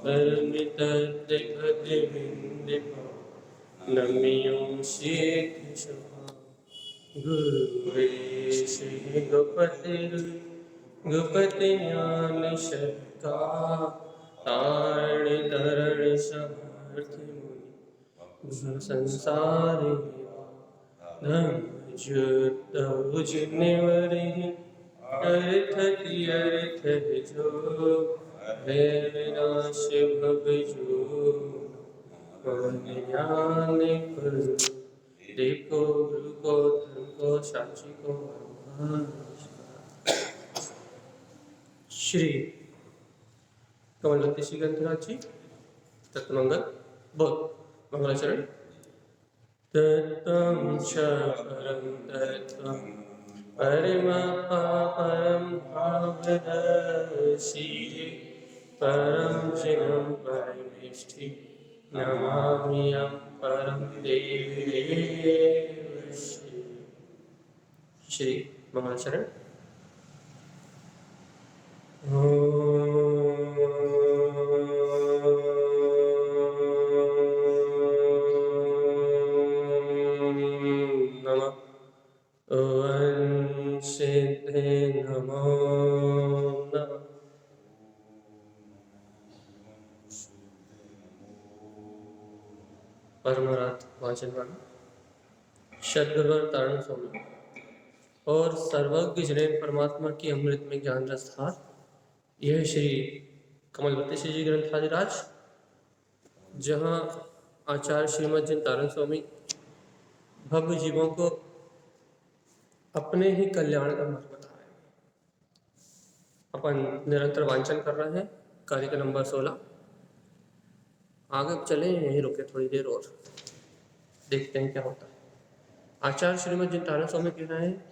परमितद्रिपदिविन्दिपा नमियो शीघ्रशः गुरुवे श्री गुपतिज्ञानशक्ता तारण तरण समर्थ मुनि संसारि धर्मज्योत उजनिवरिः अर्थ जो भय विनाश भव जो ज्ञान पर देखो गुरु को धर्म को साक्षी को श्री कमलवती श्री ग्रंथराज जी तत्वमंगल बोल मंगलाचरण। तत्त्वं च परं तत्त्वं परमं भावदर्शी परं चिनं परमेष्ठि नमाम्यहं परं देवदेव श्री मंगलाचरण। परमरात वाचन वाला शतगुरु तारण स्वामी और सर्वज्ञ जनेन परमात्मा की अमृत में ज्ञान रस धार। यह श्री कमलवती श्री जी ग्रंथाधिराज, जहाँ आचार्य श्रीमद जिन तारण स्वामी भव्य जीवों को अपने ही कल्याण का मार्ग बता रहे हैं। अपन निरंतर वांचन कर रहे हैं कार्य का नंबर 16। आगे चले, यहीं रुके थोड़ी देर और देखते हैं क्या होता है। आचार्य श्रीमद जिन तारण स्वामी कह रहे हैं,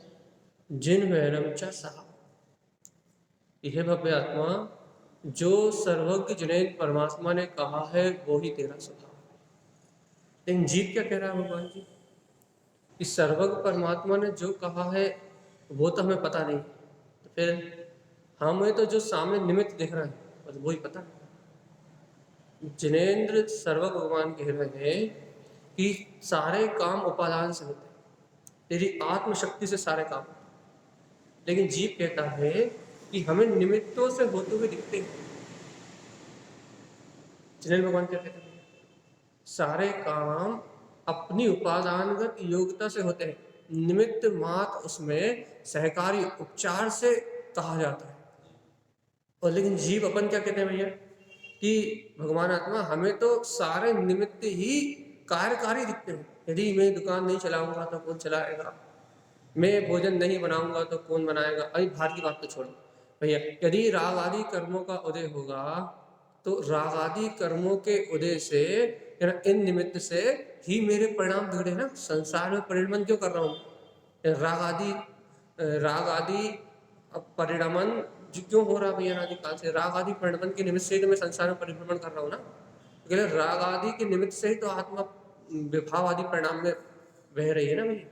जिन वैरम च सहा, यह भव्य आत्मा जो सर्वज्ञ जनेन परमात्मा ने कहा है वो ही तेरा स्वभाव। लेकिन जीव क्या कह रहा है भगवान जी कि सर्वज्ञ परमात्मा ने जो कहा है वो तो हमें पता नहीं, तो फिर हमें तो जो सामने निमित्त दिख रहा है बस वही पता है। जिनेन्द्र सर्वज्ञ भगवान कह रहे हैं कि सारे काम उपादान से होते हैं, तेरी आत्मशक्ति से सारे काम होते हैं। लेकिन जीव कहता है कि हमें निमित्तों से होते हुए दिखते हैं। जिनेन्द्र भगवान क्या कहते हैं, सारे काम अपनी उपादानगत योग्यता से होते हैं, निमित्त मात्र उसमें सहकारी उपचार से कहा जाता है। और लेकिन जीव अपन क्या कहते हैं भैया कि भगवान आत्मा हमें तो सारे निमित्त ही कार्यकारी दिखते हैं। यदि मैं दुकान नहीं चलाऊंगा तो कौन चलाएगा, मैं भोजन नहीं बनाऊंगा तो कौन बनाएगा। अभी बाहर की बात तो छोड़ो भैया, यदि राग आदि कर्मों का उदय होगा तो राग आदि कर्मों के उदय से इन निमित्त से ही मेरे परिणाम बिगड़े ना। संसार में परिणमन क्यों कर रहा हूँ, राग आदि परिणमन क्यों हो रहा है भैया अनादिकाल से। राग आदि परिणमन के निमित्त से ही तो मैं संसार में परिभ्रमण कर रहा हूँ ना। तो राग आदि के निमित्त से ही तो आत्मा विभाव आदि परिणाम में बह रही है ना भैया।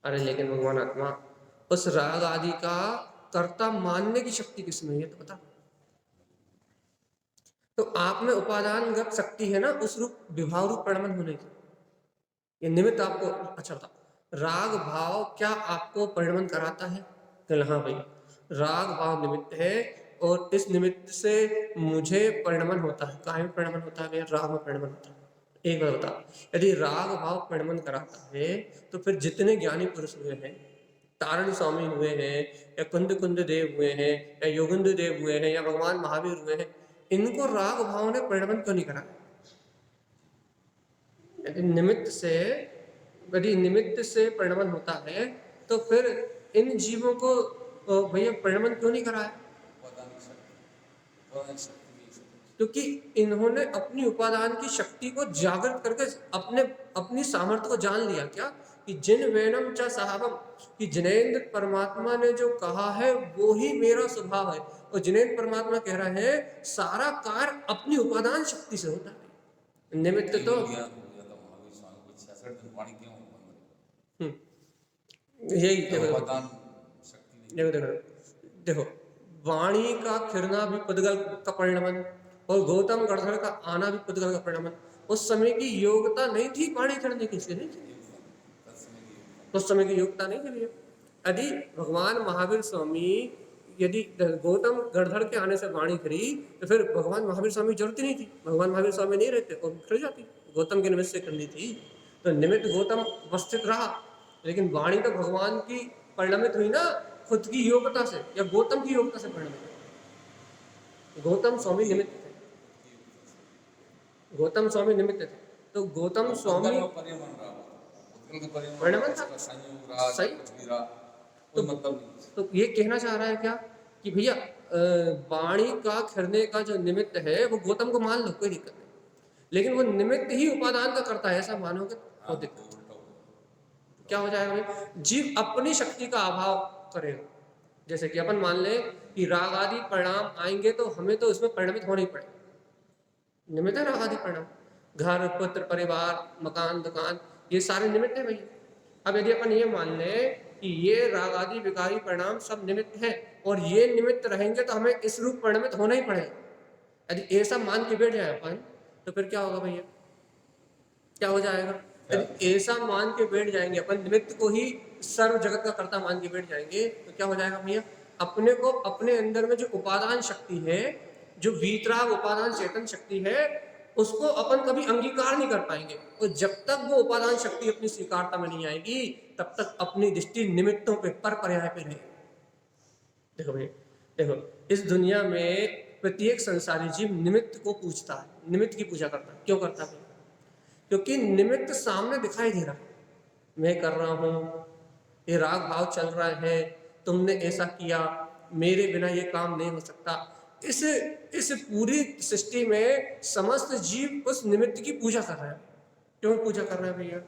अरे लेकिन भगवान आत्मा उस राग आदि का कर्ता मानने की शक्ति किसमें है तो बता। तो आप में उपादानगत शक्ति है ना उस रूप विभाव रूप परिणमन होने की। ये निमित्त आपको अच्छा बता, राग भाव क्या आपको परिणमन कराता है? तो हाँ भाई, राग भाव निमित्त है और इस निमित्त से मुझे परिणमन होता है। कहाँ में परिणमन होता है भैया? राग में परिणमन होता है। एक बार बता, यदि राग भाव परिणमन कराता है तो फिर जितने ज्ञानी पुरुष हुए हैं, तारण स्वामी हुए हैं या कुंद देव हुए हैं या योगेंद्र देव हुए हैं या भगवान महावीर हुए हैं, इनको राग भाव ने परिणमन क्यों नहीं करा? यदि निमित्त से परिणमन होता है तो फिर इन जीवों को भैया परिणमन क्यों नहीं करा है? क्योंकि इन्होंने अपनी उपादान की शक्ति को जागृत करके अपनी सामर्थ्य को जान लिया। क्या कि जिन वैनम च सहावम, कि जिनेन्द्र परमात्मा ने जो कहा है वो ही मेरा स्वभाव है। और जिनेन्द्र परमात्मा कह रहे हैं सारा कार्य अपनी उपादान शक्ति से होता है, निमित्त तो यही देखो वाणी का खिरना भी पदगल का परिणमन और गौतम गणधर का आना भी पुद्गल का परिणाम है। उस समय की योग्यता नहीं थी पानी करने की, इसलिए नहीं थी, उस समय की योग्यता नहीं थी भैया। यदि भगवान महावीर स्वामी, यदि गौतम गणधर के आने से वाणी खड़ी, तो फिर भगवान महावीर स्वामी की जरूरत ही नहीं थी, भगवान महावीर स्वामी नहीं रहते और खड़ी जाती, गौतम के निमित्त से करनी थी। तो निमित्त गौतम उपस्थित रहा, लेकिन वाणी तो भगवान की परिणमित हुई ना खुद की योग्यता से, या गौतम की योग्यता से परिणमित हुई। गौतम स्वामी निमित्त थे, गौतम स्वामी निमित्त थे, तो गौतम स्वामी परिणमन था, सही। तो ये कहना चाह रहा है क्या कि भैया वाणी का खिरने का जो निमित्त है वो गौतम को मान लो, कोई दिक्कत नहीं, लेकिन वो निमित्त ही उपादान का करता है, ऐसा मानोगे तो दिक्कत क्या हो जाएगा भाई? जीव अपनी शक्ति का अभाव करेगा। जैसे कि अपन मान ले कि राग आदि परिणाम आएंगे तो हमें तो इसमें परिणमित होना ही पड़ेगा, निमित्त है राग आदि परिणाम, घर पुत्र परिवार मकान दुकान ये सारे निमित्त है भैया। अब यदि अपन ये मान ले कि ये राग आदि विकारी परिणाम सब निमित्त है और ये निमित्त रहेंगे तो हमें इस रूप परिणमित होना ही पड़ेगा, यदि ऐसा मान के बैठ जाए अपन तो फिर क्या होगा भैया? क्या हो जाएगा? यदि ऐसा मान के बैठ जाएंगे अपन, निमित्त को ही सर्व जगत का कर्ता मान के बैठ जाएंगे तो क्या हो जाएगा भैया? अपने को अपने अंदर में जो उपादान शक्ति है, जो वीतराग उपादान चेतन शक्ति है, उसको अपन कभी अंगीकार नहीं कर पाएंगे, और जब तक वो उपादान शक्ति अपनी स्वीकारता में नहीं आएगी तब तक अपनी दृष्टि निमित्तों पे पर पर्याय पे रहेगी। देखो भैया, देखो इस दुनिया में प्रत्येक संसारी जीव निमित्त को पूछता है, निमित्त की पूजा करता है। क्यों करता है? क्योंकि निमित्त सामने दिखाई दे रहा है, मैं कर रहा हूँ, ये राग भाव चल रहा है, तुमने ऐसा किया, मेरे बिना ये काम नहीं हो सकता। इस पूरी सृष्टि में समस्त जीव उस निमित्त की पूजा कर रहे हैं। क्यों पूजा कर रहे हैं भैया?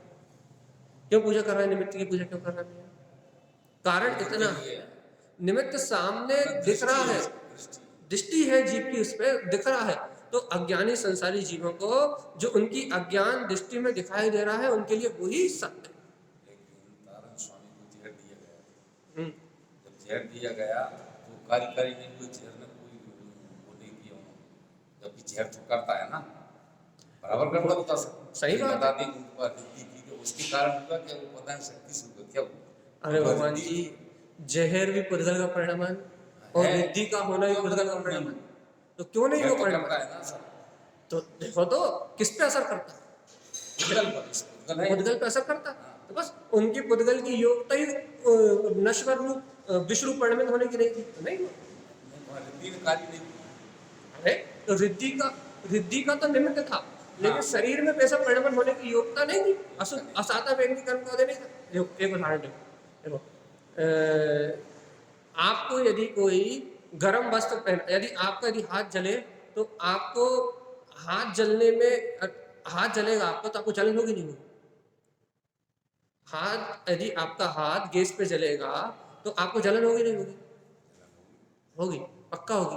क्यों पूजा कर रहे हैं? निमित्त की पूजा क्यों कर रहे हैं भैया? कारण इतना है, निमित्त सामने दिख रहा है, दृष्टि है जीव की, उस पर दिख रहा है, तो अज्ञानी संसारी जीवों को जो उनकी अज्ञान दृष्टि में दिखाई दे रहा है उनके लिए वही सत्य है। लेकिन तारण स्वामी को जहर दिया गया, जब जहर दिया गया तो कार्यकारी नहीं हुई, जहर ने कोई वो नहीं किया उन्होंने, जबकि जहर तो करता है ना, बराबर करता होता सही बात बता दी कि उसके कारण हुआ क्या? वो पता नहीं शक्ति से क्या हुआ। अरे भगवान जी, जहर भी पुद्गल का परिणाम है और रिद्धि का होना भी पुद्गल का परिणाम है, तो क्यों नहीं वो परिणाम है ना? तो देखो तो किस पे असर करता है? पुद्गल पे असर करता है। तो बस उनकी पुद्गल की योग्यता ही नश्वर रूप विश्व रूप परिणमित होने की नहीं थी, तो नहीं हुआ। अरे तो रिद्धि का तो निमित्त था, लेकिन शरीर में पैसा परिणमन होने की योग्यता नहीं थी, असाता व्यक्ति कर्म का नहीं था। एक उदाहरण देखो, आपको यदि कोई गर्म वस्त्र पहन, यदि आपका यदि हाथ जले तो आपको हाथ जलने में, हाथ जलेगा आपको तो आपको जलन होगी नहीं होगी? हाथ, यदि आपका हाथ गैस पे जलेगा तो आपको जलन होगी नहीं होगी? होगी, पक्का होगी।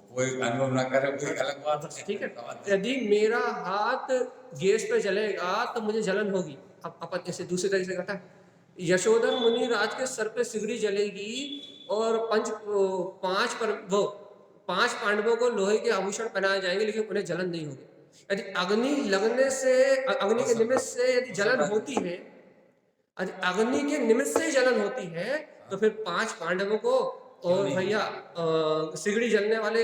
कोई अनुभव ना करे कोई अलग बात है, ठीक है। यदि मेरा हाथ गैस पे जलेगा तो मुझे जलन होगी। अब अपन इसे दूसरे तरीके से कहता है, यशोधर मुनि राज के सर पे सिगड़ी जलेगी और पांच पांडवों को लोहे के आभूषण पहनाए जाएंगे, लेकिन उन्हें जलन नहीं होगी। यदि अग्नि लगने से, अग्नि के निमित्त से यदि जलन होती है, यदि अग्नि के निमित्त से जलन होती है तो फिर 5 पांडवों को और भैया सिगड़ी जलने वाले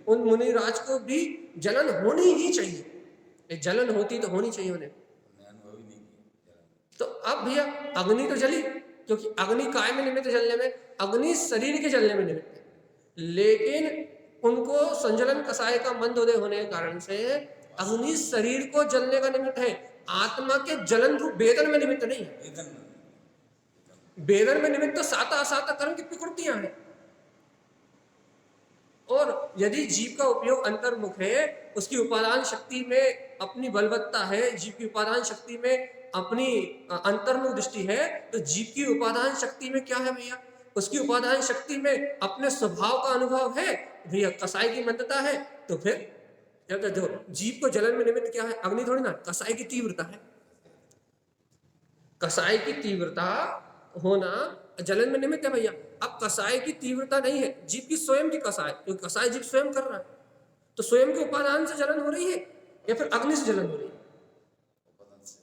उन मुनि राज को भी जलन होनी ही चाहिए। जलन होती तो होनी चाहिए उन्हें। तो अब भैया अग्नि तो जली, क्योंकि अग्नि काय में निमित्त जलने में? अग्नि शरीर के जलने में निमित्त है, लेकिन उनको संजलन कसाय का मंदोदय होने के कारण से अग्नि शरीर को जलने का निमित्त है, आत्मा के जलन रूप वेदन में निमित्त नहीं है। वेदन में निमित्त तो साता असाता कर्म की प्रकृतियां हैं। और यदि जीव का उपयोग अंतर्मुख है, उसकी उपादान शक्ति में अपनी बलवत्ता है, जीव की उपादान शक्ति में अपनी अंतर्मुख दृष्टि है, तो जीव की उपादान शक्ति में क्या है भैया? उसकी उपादान शक्ति में अपने स्वभाव का अनुभव है भैया, कसाई की मंदता है। तो फिर जो जीव को जलन में निमित्त क्या है? अग्नि थोड़ी ना, कसाई की तीव्रता है। कसाई की तीव्रता होना जलन में निमित्त है भैया। अब कसाय की तीव्रता नहीं है, जीव की स्वयं की कसाय, क्योंकि कसाय जीव स्वयं कर रहा है, तो स्वयं के उपादान से जलन हो रही है या फिर अग्नि से जलन हो रही है? उपादान से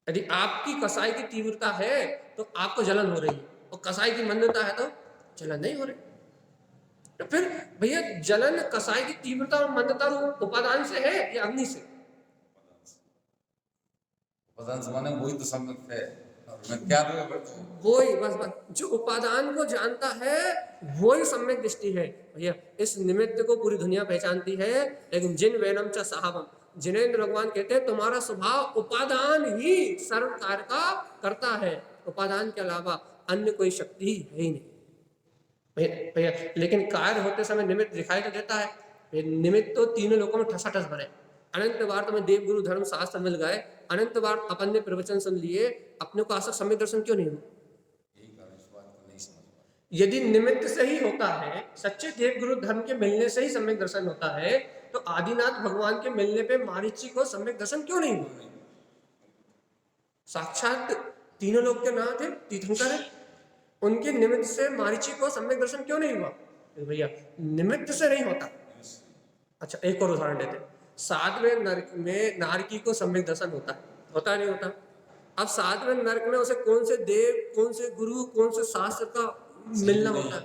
यदि आपकी कसाई की तीव्रता है तो आपको जलन हो रही है, और कसाई की मंदता है तो जलन नहीं हो रही। तो फिर भैया जलन कसाई की तीव्रता और मंदता उपादान से है या अग्नि से? उपादान से माने वही तो सम्यक है, और मैं क्या दूँ? वही बस जो उपादान को जानता है वही सम्यक दृष्टि है भैया। इस निमित्त को पूरी दुनिया पहचानती है, लेकिन जिन वैनम च साहबम, जिनेन्द्र भगवान कहते हैं तुम्हारा स्वभाव उपादान ही सर्व कार्य का करता है, उपादान के अलावा अन्य कोई शक्ति है ही नहीं भैया। लेकिन कार्य होते समय निमित्त दिखाई तो देता है। निमित्त तो तीनों लोगों में ठसाठस भरे, अनंत बार तुम्हें देव गुरु धर्म शास्त्र मिल गए, अनंत बार अपन ने प्रवचन सुन लिए, अपने को आज तक सम्यक दर्शन क्यों नहीं हुआ? यही कारण इस बात को नहीं समझ पाए। यदि निमित्त से ही होता है, सच्चे देव गुरु धर्म के मिलने से ही सम्यक दर्शन होता है, तो आदिनाथ भगवान के मिलने पे मारीची को सम्यक दर्शन क्यों नहीं हुआ? साक्षात तीनों लोग के नाम थे तीर्थंकर है, उनके निमित्त से मारीची को सम्यक दर्शन क्यों नहीं हुआ? भैया निमित्त से नहीं होता। अच्छा एक और उदाहरण देते, सातवें नरक में नारकी को सम्यक दर्शन होता नहीं होता? अब सातवें नरक में उसे कौन से देव, कौन से गुरु, कौन से शास्त्र का मिलना होता है?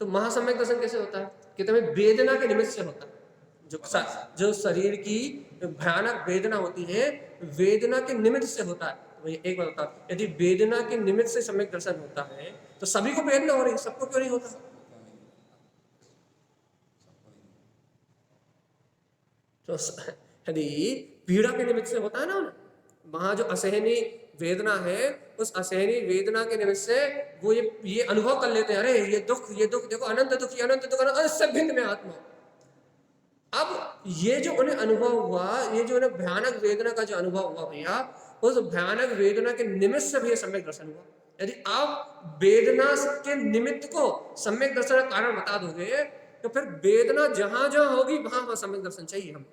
तो महासम्यक दर्शन कैसे होता है? कि तुम्हें वेदना के निमित्त से होता है। जो शरीर की भयानक वेदना होती है, वेदना के निमित्त से होता है। तो एक बात बता, यदि वेदना के निमित्त से सम्यक दर्शन होता है तो सभी को वेदना हो रही है, सबको क्यों नहीं होता? तो यदि पीड़ा के निमित्त से होता है ना, वहां जो असहनीय वेदना है, उस असहनीय वेदना के निमित्त से वो ये अनुभव कर लेते हैं, अरे ये दुख देखो, अनंत दुख, ये अनंत दुख, सब भिन्न में आत्मा। अब ये जो उन्हें अनुभव हुआ, ये जो उन्हें भयानक वेदना का जो अनुभव हुआ भैया, उस भयानक वेदना के निमित्त से भी सम्यक दर्शन हुआ। यदि आप वेदना के निमित्त को सम्यक दर्शन का कारण बता दोगे, तो फिर वेदना जहां जहां होगी वहां सम्यक दर्शन चाहिए। हम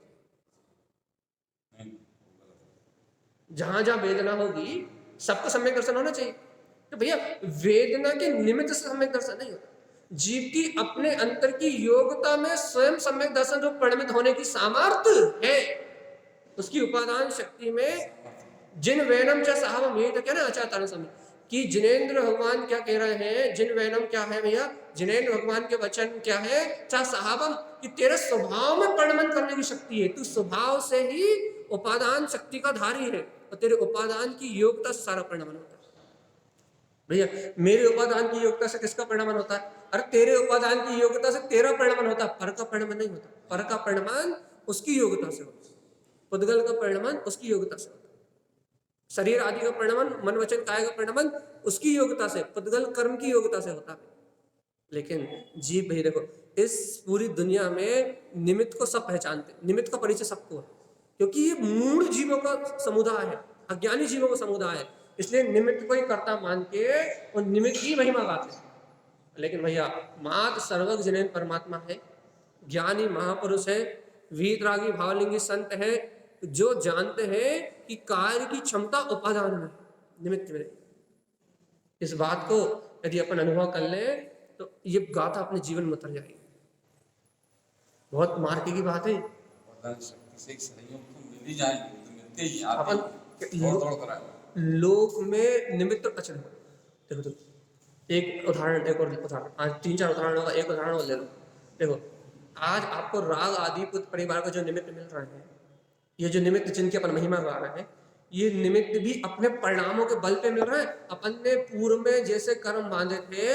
जहां जहां वेदना होगी सबको सम्यक दर्शन होना चाहिए। तो भैया वेदना के निमित्त से सम्यक दर्शन नहीं होता। जीव की अपने अंतर की योग्यता में स्वयं सम्यक दर्शन जो परिणमित होने की सामर्थ्य है, उसकी उपादान शक्ति में जिन वैनम च साहबम, यही तो क्या ना आचार्य समय कि जिनेन्द्र भगवान क्या कह रहे हैं? जिन वैनम क्या है भैया? जिनेन्द्र भगवान के वचन क्या है? चा साहबम, कि तेरे स्वभाव में परिणमन करने की शक्ति है, तू स्वभाव से ही उपादान शक्ति का धारी है, और तेरे उपादान की योग्यता से सारा परिणमन होता है। भैया मेरे उपादान की योग्यता से किसका परिणमन होता है? अरे तेरे उपादान की योग्यता से तेरा परिणमन होता है, पर का परिणमन नहीं होता। पर का परिणमन उसकी योग्यता से होता है, पुद्गल का परिणमन उसकी योग्यता से होता है, शरीर आदि का परिणमन, मन वचन काया का परिणमन उसकी योग्यता से, पुद्गल कर्म की योग्यता से होता है। लेकिन जीव भाई देखो, इस पूरी दुनिया में निमित्त को सब पहचानते, निमित्त का परिचय सबको है, क्योंकि ये मूढ़ जीवों का समुदाय है, अज्ञानी जीवों का समुदाय है, इसलिए निमित्त को ही कर्ता मान के और निमित्त की महिमा गाते हैं। लेकिन भैया मात सर्वज्ञ जिनेन्द्र परमात्मा है, ज्ञानी महापुरुष है, वीतरागी भावलिंगी संत है, जो जानते हैं कि कार्य की क्षमता उपादान में, निमित्त में। इस बात को यदि अपन अनुभव कर ले तो ये गाथा अपने जीवन में उतर जाएगी। बहुत मार्के की बात है। शक्ति से सहयोग तो मिल ही जाएंगे, तो मिलते ही अपन लोक में निमित्त अचल। देखो एक उदाहरण, एक और उदाहरण, आज 3-4 उदाहरण होगा, एक उदाहरण और ले लो। देखो आज आपको राग आदि पुत्र परिवार का जो निमित्त मिल रहा है, ये जो निमित्त जिनकी अपन महिमा गा रहे हैं, ये निमित्त भी अपने परिणामों के बल पे मिल रहा है। अपन ने पूर्व में जैसे कर्म बांधे थे,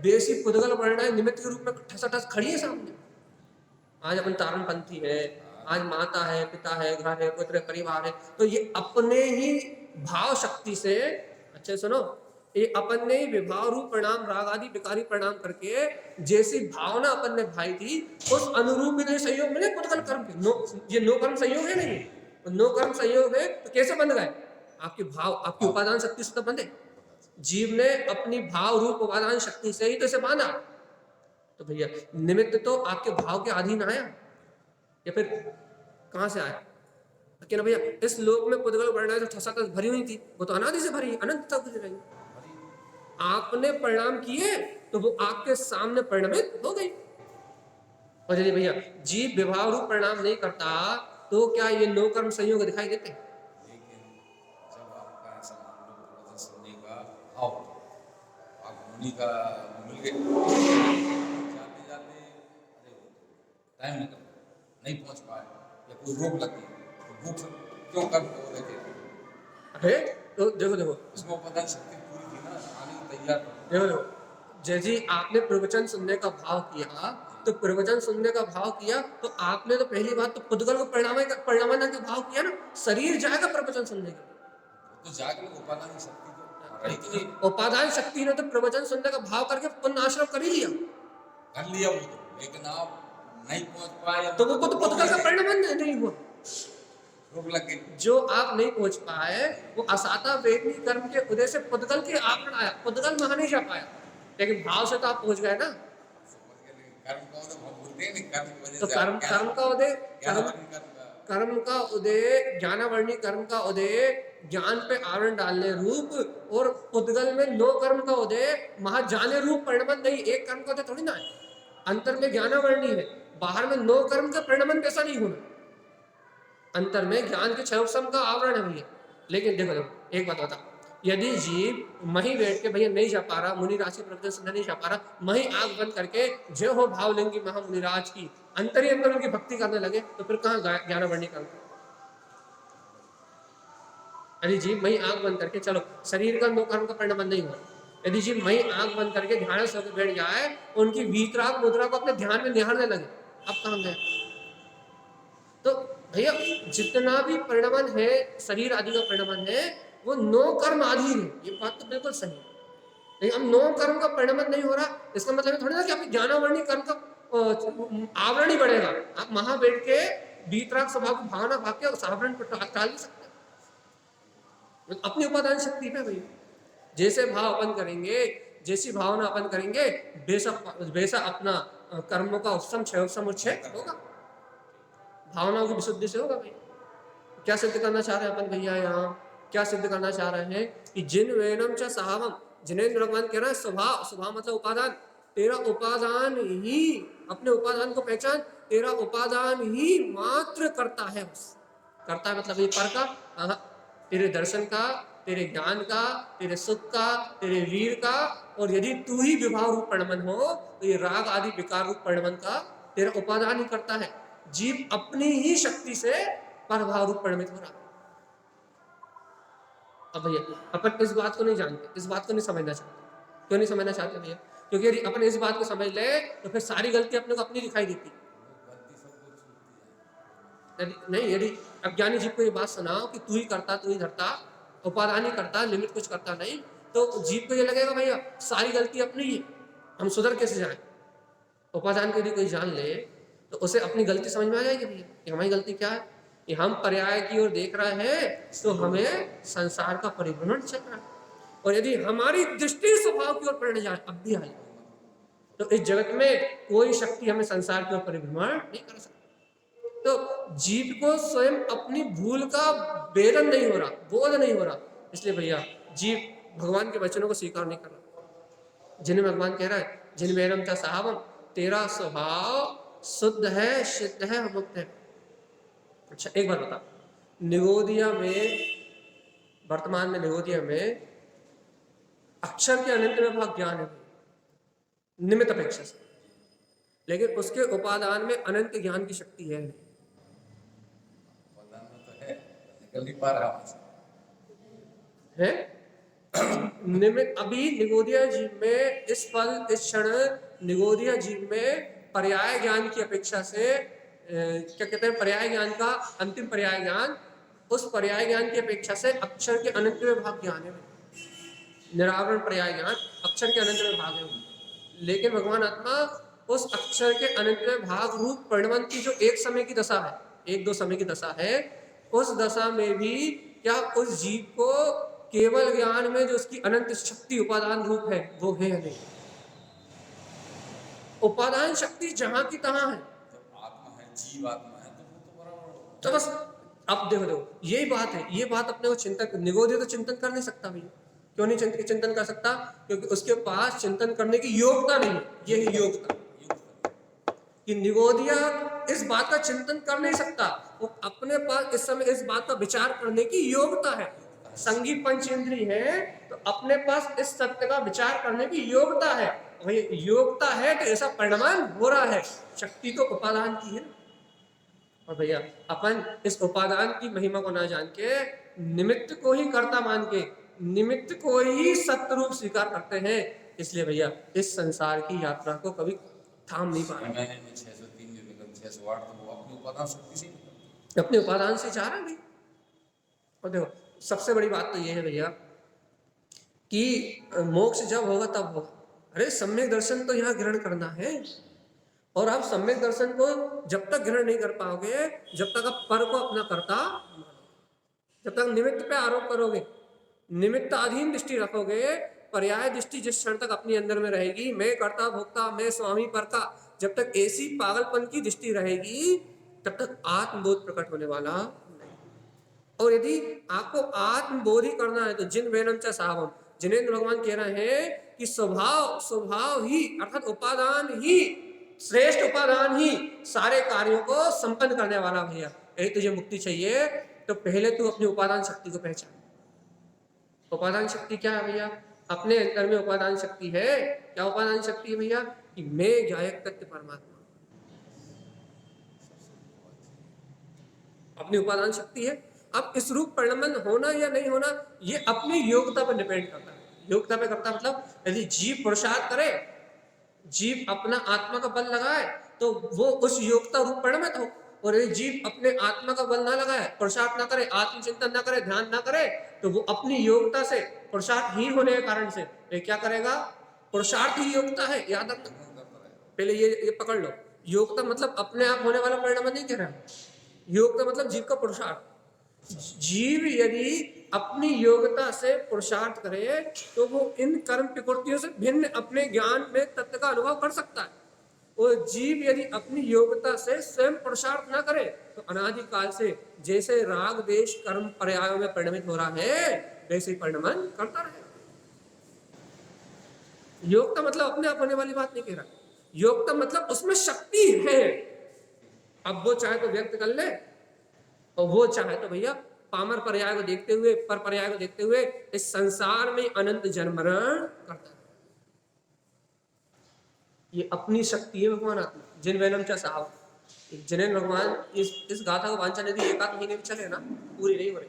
बेसी पुद्गल परिणाम निमित्त के रूप में ठसाठस खड़ी है सामने। आज अपन तारणपंथी है, आज माता है, पिता है, घर है, पुत्र है, परिवार है, तो ये अपने ही भाव शक्ति से, अच्छे सुनो, ये अपन ने विभाव रूप परिणाम राग आदि विकारी परिणाम करके जैसी भावना अपन ने भाई थी, उस अनुरूप इन्हें सहयोग मिले पुद्गल कर्म के। ये नो कर्म संयोग है नहीं, नो कर्म संयोग है तो कैसे बंध गए? आपके भाव, आपकी उपादान शक्ति से तो बंधे। जीव ने अपनी भाव रूप उपादान शक्ति से ही तो इसे बांधा। तो भैया निमित्त तो आपके भाव के अधीन आया या फिर कहां से आया? ना भैया इस लोक में पुद्गल वर्णा जो ठसाठस भरी हुई थी, वो तो अनादि से भरी, अनंत तक भरी रही। आपने परिणाम किए तो वो आपके सामने परिणमित हो गई। और यदि भैया जीव विभाव रूप परिणाम नहीं करता तो क्या ये नो कर्म संयोग दिखाई देते? लेकिन जब आपका ऐसा मान लो प्रवचन सुनने का भाव, आप मुनि का मिल गए, जाते जाते अरे वो तो टाइम निकल गया, नहीं पहुंच पाए, या कोई रोक लग गई, तो भूख क्यों कर्म हो रहे थे, अरे तो देखो देखो उसमें पता शक्ति पूरी थी ना, आने की तैयार थी। देखो देखो, जैसे आपने प्रवचन सुनने का भाव किया तो प्रवचन सुनने का भाव किया तो आपने तो पहली बात तो पुद्गल को परिणामना का भाव किया ना, शरीर जाएगा प्रवचन सुनने के लिए। वो तो जाग लो, उपादान की शक्ति तो रही थी, उपादान शक्ति ने तो प्रवचन सुनने का भाव करके पुण्य आश्रम कर ही लिया, कर लिया वो तो, लेकिन आप नहीं पहुंच पाए तो वो तो पुद्गल का परिणाम नहीं हुआ। रोक लग गई। जो आप नहीं पहुंच पाए वो असाता वेदनी कर्म के उदय से पुद्गल के आवरण आया, पुद्गल वहां नहीं जा पाया, लेकिन भाव से तो आप पहुंच गए ना। कर्म का उदय हम बोलते हैं नहीं, कर्म की वजह तो से कर्म आप कर्म का उदय ज्ञानावर्णी कर्म का कर्म का उदय ज्ञानावर्णी कर्म का उदय ज्ञान पे आवरण डालने रूप, और पुद्गल में नो कर्म का उदय वहां जाने रूप परिणमन नहीं, एक कर्म का उदय थोड़ी ना है, अंतर में ज्ञानावर्णी है, बाहर में नो कर्म का परिणमन कैसा नहीं होना, अंतर में ज्ञान के क्षयोपम का आवरण है भैया। लेकिन देखो देखो एक बात बता, यदि जीव मही बैठ के भैया नहीं जा पा रहा, मुनि राज के प्रवचन सुनने नहीं जा पा रहा, मही आंख बंद करके जय हो भावलिंगी महामुनिराज की अंतर ही अंदर उनकी भक्ति करने लगे तो फिर कहाँ ज्ञानावर्णी कर्म? यदि जीव मही आंख बंद करके, चलो शरीर का नो कर्म का परिणमन नहीं हुआ, यदि जीव मही आंख बंद करके ध्यान से होकर बैठ जाए, उनकी वीतराग मुद्रा को अपने ध्यान में निहारने लगे, अब कहाँ गए? तो भैया जितना भी परिणमन है शरीर आदि का परिणमन है वो नो कर्म आदि है, ये बात तो बिल्कुल सही है, लेकिन हम नो कर्म का परिणमन नहीं हो रहा, इसका मतलब थोड़ी ना कि आपकी ज्ञानावर्णी कर्म का आवरण ही बढ़ेगा। आप वहां बैठ के बीतराग स्वभाव की भावना भाग के उस आवरण को टाल नहीं सकते, अपनी उपादान शक्ति पे भैया जैसे भाव अपन करेंगे, जैसी भावना अपन करेंगे, वैसा अपना कर्मों का उत्सम क्षयोत्सम होगा, भावनाओं की विशुद्धि से होगा भैया। क्या सिद्ध करना चाह रहे हैं अपन भैया यहाँ? क्या सिद्ध करना चाह रहे हैं कि जिन वेनम च सहावम, जिनेन्द्र भगवान कह रहे हैं स्वभाव, स्वभाव मतलब उपादान, तेरा उपादान ही, अपने उपादान को पहचान, तेरा उपादान ही मात्र करता है, बस करता है मतलब ये पर का, तेरे दर्शन का, तेरे ज्ञान का, तेरे सुख का, तेरे वीर का, और यदि तू ही विभाव रूप परिणमन हो तो ये राग आदि विकार रूप परिणमन का तेरा उपादान ही करता है। जीव अपनी ही शक्ति से परभाव रूप परिणमित हो रहा है। अब भैया अपन इस बात को नहीं जानते, इस बात को नहीं समझना चाहते। क्यों नहीं समझना चाहते भैया? क्योंकि यदि अपन इस बात को समझ ले तो फिर सारी गलती अपने को अपनी दिखाई देती नहीं। यदि अज्ञानी जीव को ये बात सुनाओ कि तू ही करता, तू ही धरता, उपादान ही करता, लिमिट कुछ करता नहीं, तो जीव को ये लगेगा भैया सारी गलती अपनी ही, हम सुधर कैसे जाए? उपादान को यदि कोई जान ले तो उसे अपनी गलती समझ में आ जाएगी भैया कि हमारी गलती क्या है, कि हम पर्याय की ओर देख रहे हैं तो हमें संसार का परिभ्रमण चल रहा है, और यदि हमारी दृष्टि स्वभाव की ओर पड़ने जाए अब भी हाल, तो इस जगत में कोई शक्ति हमें संसार की ओर परिभ्रमण नहीं कर सकती। तो जीव को स्वयं अपनी भूल का वेदन नहीं हो रहा, बोध नहीं हो रहा, इसलिए भैया जीव भगवान के वचनों को स्वीकार नहीं कर रहा। जिन्हें भगवान कह रहा है जिन वेदम चा साहबम, तेरा स्वभाव शुद्ध है, सिद्ध है, मुक्त है। अच्छा एक बात बता, निगोदिया में, वर्तमान में निगोदिया में अक्षर के अनंत में भाग ज्ञान है निमित्त अपेक्षा से, लेकिन उसके उपादान में अनंत ज्ञान की शक्ति है उपादान में तो है, निकल नहीं पा रहा है निमित्त। अभी निगोदिया जीव में इस पल इस क्षण निगोदिया जीव में पर्याय ज्ञान की अपेक्षा से क्या कहते हैं, पर्याय ज्ञान का अंतिम पर्याय ज्ञान, उस पर्याय ज्ञान की अपेक्षा से अक्षर के अनंत में भाग ज्ञान है, निरावरण पर्याय ज्ञान अक्षर के अनंत में भाग है। लेकिन भगवान आत्मा उस अक्षर के अनंत में भाग रूप परिणमन की जो एक समय की दशा है, एक दो समय की दशा है, उस दशा में भी क्या उस जीव को केवल ज्ञान में जो उसकी अनंत शक्ति उपादान रूप है वो है नहीं? उपादान शक्ति जहां की तहां है, आत्मा है, जीव आत्मा है, तो वो तो बराबर। तो बस अब देखो यही बात है, ये बात अपने को चिंतन, निगोदिया तो चिंतन कर नहीं सकता भैया, क्यों नहीं चिंतन कर सकता? क्योंकि उसके पास चिंतन करने की योग्यता नहीं है। ये है योग्यता, कि निगोदिया इस बात का चिंतन कर नहीं सकता, वो अपने पास इस समय इस बात का विचार करने की योग्यता है। संगी पंचेंद्रिय है तो अपने पास इस सत्य का विचार करने की योग्यता है। वही योग्यता है तो ऐसा परिणाम हो रहा है। शक्ति तो उपादान की है, और भैया अपन इस उपादान की महिमा को ना जान के निमित्त को ही कर्ता मान के निमित्त को ही सत्य रूप स्वीकार करते हैं। इसलिए भैया इस संसार की यात्रा को कभी थाम नहीं पा रहे। महीने में 603 जो निकल 608 तो वो अपनी उपादान शक्ति से अपने उपादान से जा रहा है। और देखो सबसे बड़ी बात तो ये है भैया कि मोक्ष जब होगा तब होगा। अरे सम्यक दर्शन तो यहाँ ग्रहण करना है, और आप सम्यक दर्शन को जब तक ग्रहण नहीं कर पाओगे, जब तक आप पर को अपना कर्ता, जब तक निमित्त पे आरोप करोगे, निमित्त अधीन दृष्टि रखोगे, पर्याय दृष्टि जिस क्षण तक अपनी अंदर में रहेगी, मैं कर्ता भोक्ता मैं स्वामी पर का, जब तक ऐसी पागलपन की दृष्टि रहेगी तब तक आत्मबोध प्रकट होने वाला नहीं। और यदि आपको आत्मबोध ही करना है तो जिन वैनम च सावम, जिनेंद्र भगवान कह रहे हैं कि स्वभाव ही अर्थात उपादान ही, श्रेष्ठ उपादान ही सारे कार्यों को संपन्न करने वाला। भैया यही तुझे मुक्ति चाहिए तो पहले तू अपनी उपादान शक्ति को पहचान। उपादान शक्ति क्या है भैया? अपने अंतर में उपादान शक्ति है। क्या उपादान शक्ति है भैया? कि मैं ज्ञायक तत्व परमात्मा, अपनी उपादान शक्ति है। अब इस रूप परिणमन होना या नहीं होना ये अपनी योग्यता पर डिपेंड करता है। योग्यता पे करता मतलब यदि जीव पुरुषार्थ करे, जीव अपना आत्मा का बल लगाए तो वो उस योग्यता रूप परिणमित हो, और यदि जीव अपने आत्मा का बल ना लगाए, पुरुषार्थ ना करे, आत्मचिंतन ना करे, ध्यान ना करे, तो वो अपनी योग्यता से पुरुषार्थहीन होने के कारण से ये क्या करेगा? पुरुषार्थ ही योग्यता है, याद रखना। पहले ये पकड़ लो, योग्यता मतलब अपने आप होने वाला परिणाम नहीं कह रहा, योग्यता मतलब जीव का पुरुषार्थ। जीव यदि अपनी योग्यता से पुरुषार्थ करे तो वो इन कर्म प्रकृतियों से भिन्न अपने ज्ञान में तत्व का अनुभव कर सकता है। और जीव यदि अपनी योग्यता से स्वयं पुरुषार्थ ना करे तो अनादिकाल से जैसे राग देश कर्म पर्यायों में परिणमित हो रहा है वैसे ही परिणमन करता रहेगा। योग्यता मतलब अपने आप होने वाली बात नहीं कह रहा, योग्यता मतलब उसमें शक्ति है। अब वो चाहे तो व्यक्त कर ले, और वो चाहे तो भैया पामर पर्याय को देखते हुए, पर पर्याय को देखते हुए इस संसार में अनंत जन्म मरण करता है। ये अपनी शक्ति है भगवान आत्मा। जिन वैनम चा साहब, जिन्हें भगवान इस गाथा को वांछा यदि एक आध महीने में चले ना पूरी नहीं हो रही,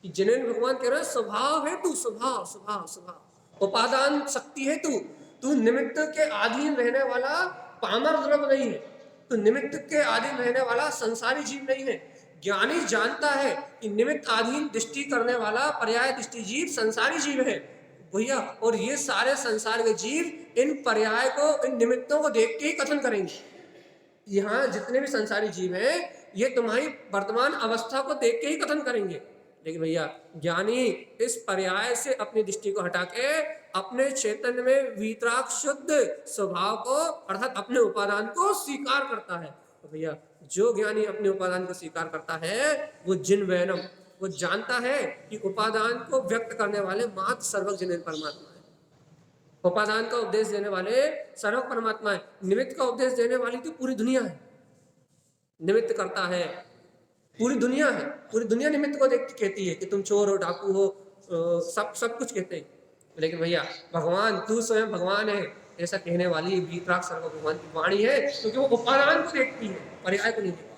कि जिन्हें भगवान कह रहे हैं स्वभाव है तू, स्वभाव स्वभाव स्वभाव, उपादान शक्ति है तू निमित्त के अधीन रहने वाला पामर द्रव नहीं है, तो निमित्त के अधीन रहने वाला संसारी जीव नहीं है। ज्ञानी जानता है कि निमित्त अधीन दृष्टि करने वाला पर्याय दृष्टि जीव संसारी जीव है भैया, और ये सारे संसार के जीव इन पर्याय को, इन निमित्तों को देख के ही कथन करेंगे। यहाँ जितने भी संसारी जीव हैं ये तुम्हारी वर्तमान अवस्था को देख के ही कथन करेंगे। लेकिन भैया ज्ञानी इस पर्याय से अपनी दृष्टि को हटा के अपने चैतन्य में वीतराग शुद्ध स्वभाव को अर्थात अपने उपादान को स्वीकार करता है। तो भैया जो ज्ञानी अपने उपादान को स्वीकार करता है वो जिन वैनम, वो जानता है कि उपादान को व्यक्त करने वाले मात्र सर्वज्ञ जिनेन्द्र परमात्मा है, उपादान का उपदेश देने वाले सर्वज्ञ परमात्मा है, निमित्त का उपदेश देने वाली तो पूरी दुनिया है, निमित्त करता है पूरी दुनिया है, पूरी दुनिया निमित्त को देख कहती है कि तुम चोर हो, डाकू हो, सब कुछ कहते हैं। लेकिन भैया भगवान तू स्वयं भगवान है ऐसा कहने वाली वीतराग सर्व भगवान की वाणी है, क्योंकि वो उपादान को देखती है, पर्याय को नहीं देखती।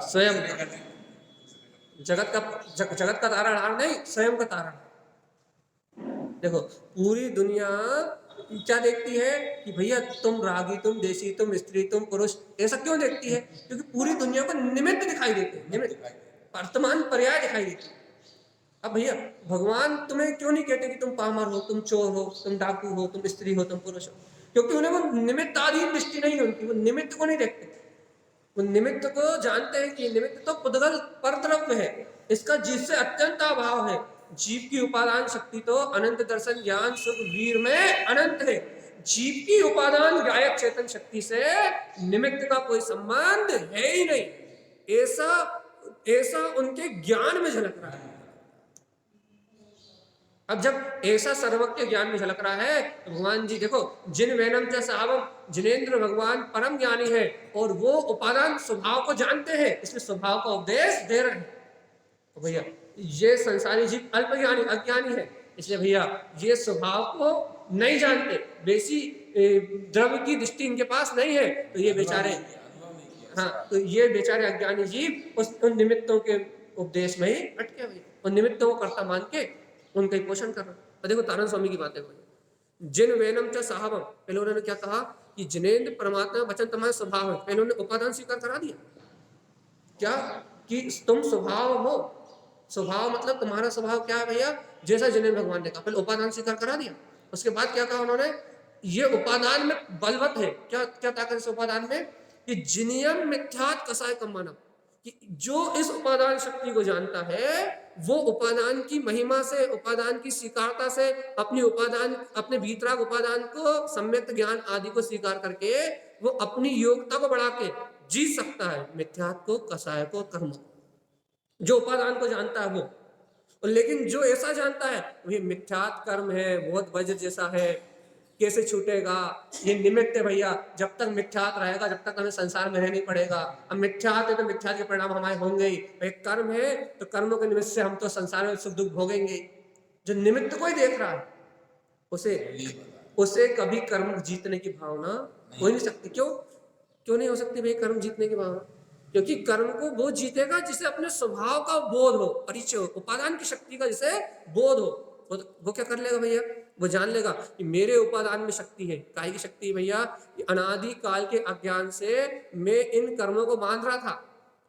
स्वयं जगत का तारणहार नहीं, स्वयं का तारण। देखो पूरी दुनिया क्या देखती है कि भैया तुम रागी, तुम देशी, तुम स्त्री, तुम पुरुष, ऐसा क्यों देखती है? क्योंकि पूरी दुनिया को निमित्त दिखाई देते हैं, निमित्त वर्तमान पर्याय दिखाई देते हैं। अब भैया भगवान तुम्हें क्यों नहीं कहते कि तुम पामर हो, तुम चोर हो, तुम डाकू हो, तुम स्त्री हो, तुम पुरुष हो? क्योंकि उन्हें वो निमित्ताधीन दृष्टि नहीं है उनकी, वो निमित्त को नहीं देखते। वो निमित्त को जानते हैं कि निमित्त तो पुद्गल परद्रव्य है, इसका जीव से अत्यंत अभाव है। जीव की उपादान शक्ति तो अनंत दर्शन ज्ञान सुख वीर में अनंत है। जीव की उपादान गायक चेतन शक्ति से निमित्त का कोई संबंध है ही नहीं। ऐसा ऐसा उनके ज्ञान में झलक रहा है। अब जब ऐसा सर्वज्ञ ज्ञान में झलक रहा है तो भगवान जी देखो, जिन वैनम च साहबम, जिनेन्द्र भगवान परम ज्ञानी है और वो उपादान स्वभाव को जानते हैं, इसलिए स्वभाव का उपदेश दे रहे हैं। तो भैया ये संसारी जीव अल्प ज्ञानी अज्ञानी है, इसलिए भैया ये स्वभाव को नहीं जानते, बेसी द्रव्य की दृष्टि इनके पास नहीं है, तो ये बेचारे, हाँ, तो ये बेचारे अज्ञानी जीव उन निमित्तों के उपदेश में ही अटके हुए, उन निमित्तों को कर्ता मान के उनका ही पोषण कर रहा। और देखो तारण स्वामी की बातें हुई, जिन वैनम च साहबम, पहले उन्होंने क्या कहा कि जिनेन्द्र परमात्मा वचन तुम्हारा स्वभाव है, पहले उन्होंने उपादान स्वीकार करा दिया क्या कि तुम स्वभाव हो। स्वभाव मतलब तुम्हारा स्वभाव क्या है भैया, जैसा जिनेन्द्र भगवान ने कहा, पहले उपादान स्वीकार करा दिया। उसके बाद क्या कहा उन्होंने, ये उपादान में बलवत है, क्या क्या ताकत इस उपादान में, कि जिनियम मिथ्यात कसाय कम मानव, कि जो इस उपादान शक्ति को जानता है वो उपादान की महिमा से, उपादान की स्वीकारता से, अपनी उपादान, अपने भीतराग उपादान को, सम्यक ज्ञान आदि को स्वीकार करके वो अपनी योग्यता को बढ़ा के जी सकता है, मिथ्यात को, कसाय को, कर्म को, जो उपादान को जानता है वो। और लेकिन जो ऐसा जानता है वो मिथ्यात कर्म है, बहुत वज्र जैसा है, कैसे छूटेगा, ये निमित्त है भैया, जब तक मिथ्यात रहेगा जब तक हमें संसार में रहना पड़ेगा। अब मिथ्यात है तो मिथ्यात के परिणाम हमारे होंगे ही, एक कर्म है तो कर्मों के निमित्त से हम तो संसार में सुख दुख भोगेंगे। जो निमित्त को ही देख रहा है उसे कभी कर्म जीतने की भावना हो नहीं सकती। क्यों नहीं हो सकती भाई कर्म जीतने की भावना? क्योंकि कर्म को वो जीतेगा जिसे अपने स्वभाव का बोध हो, परिचय हो, उपादान की शक्ति का जिसे बोध हो। वो क्या कर लेगा भैया, वो जान लेगा कि मेरे उपादान में शक्ति है। काहे की शक्ति है भैया? अनादि काल के अज्ञान से मैं इन कर्मों को बांध रहा था,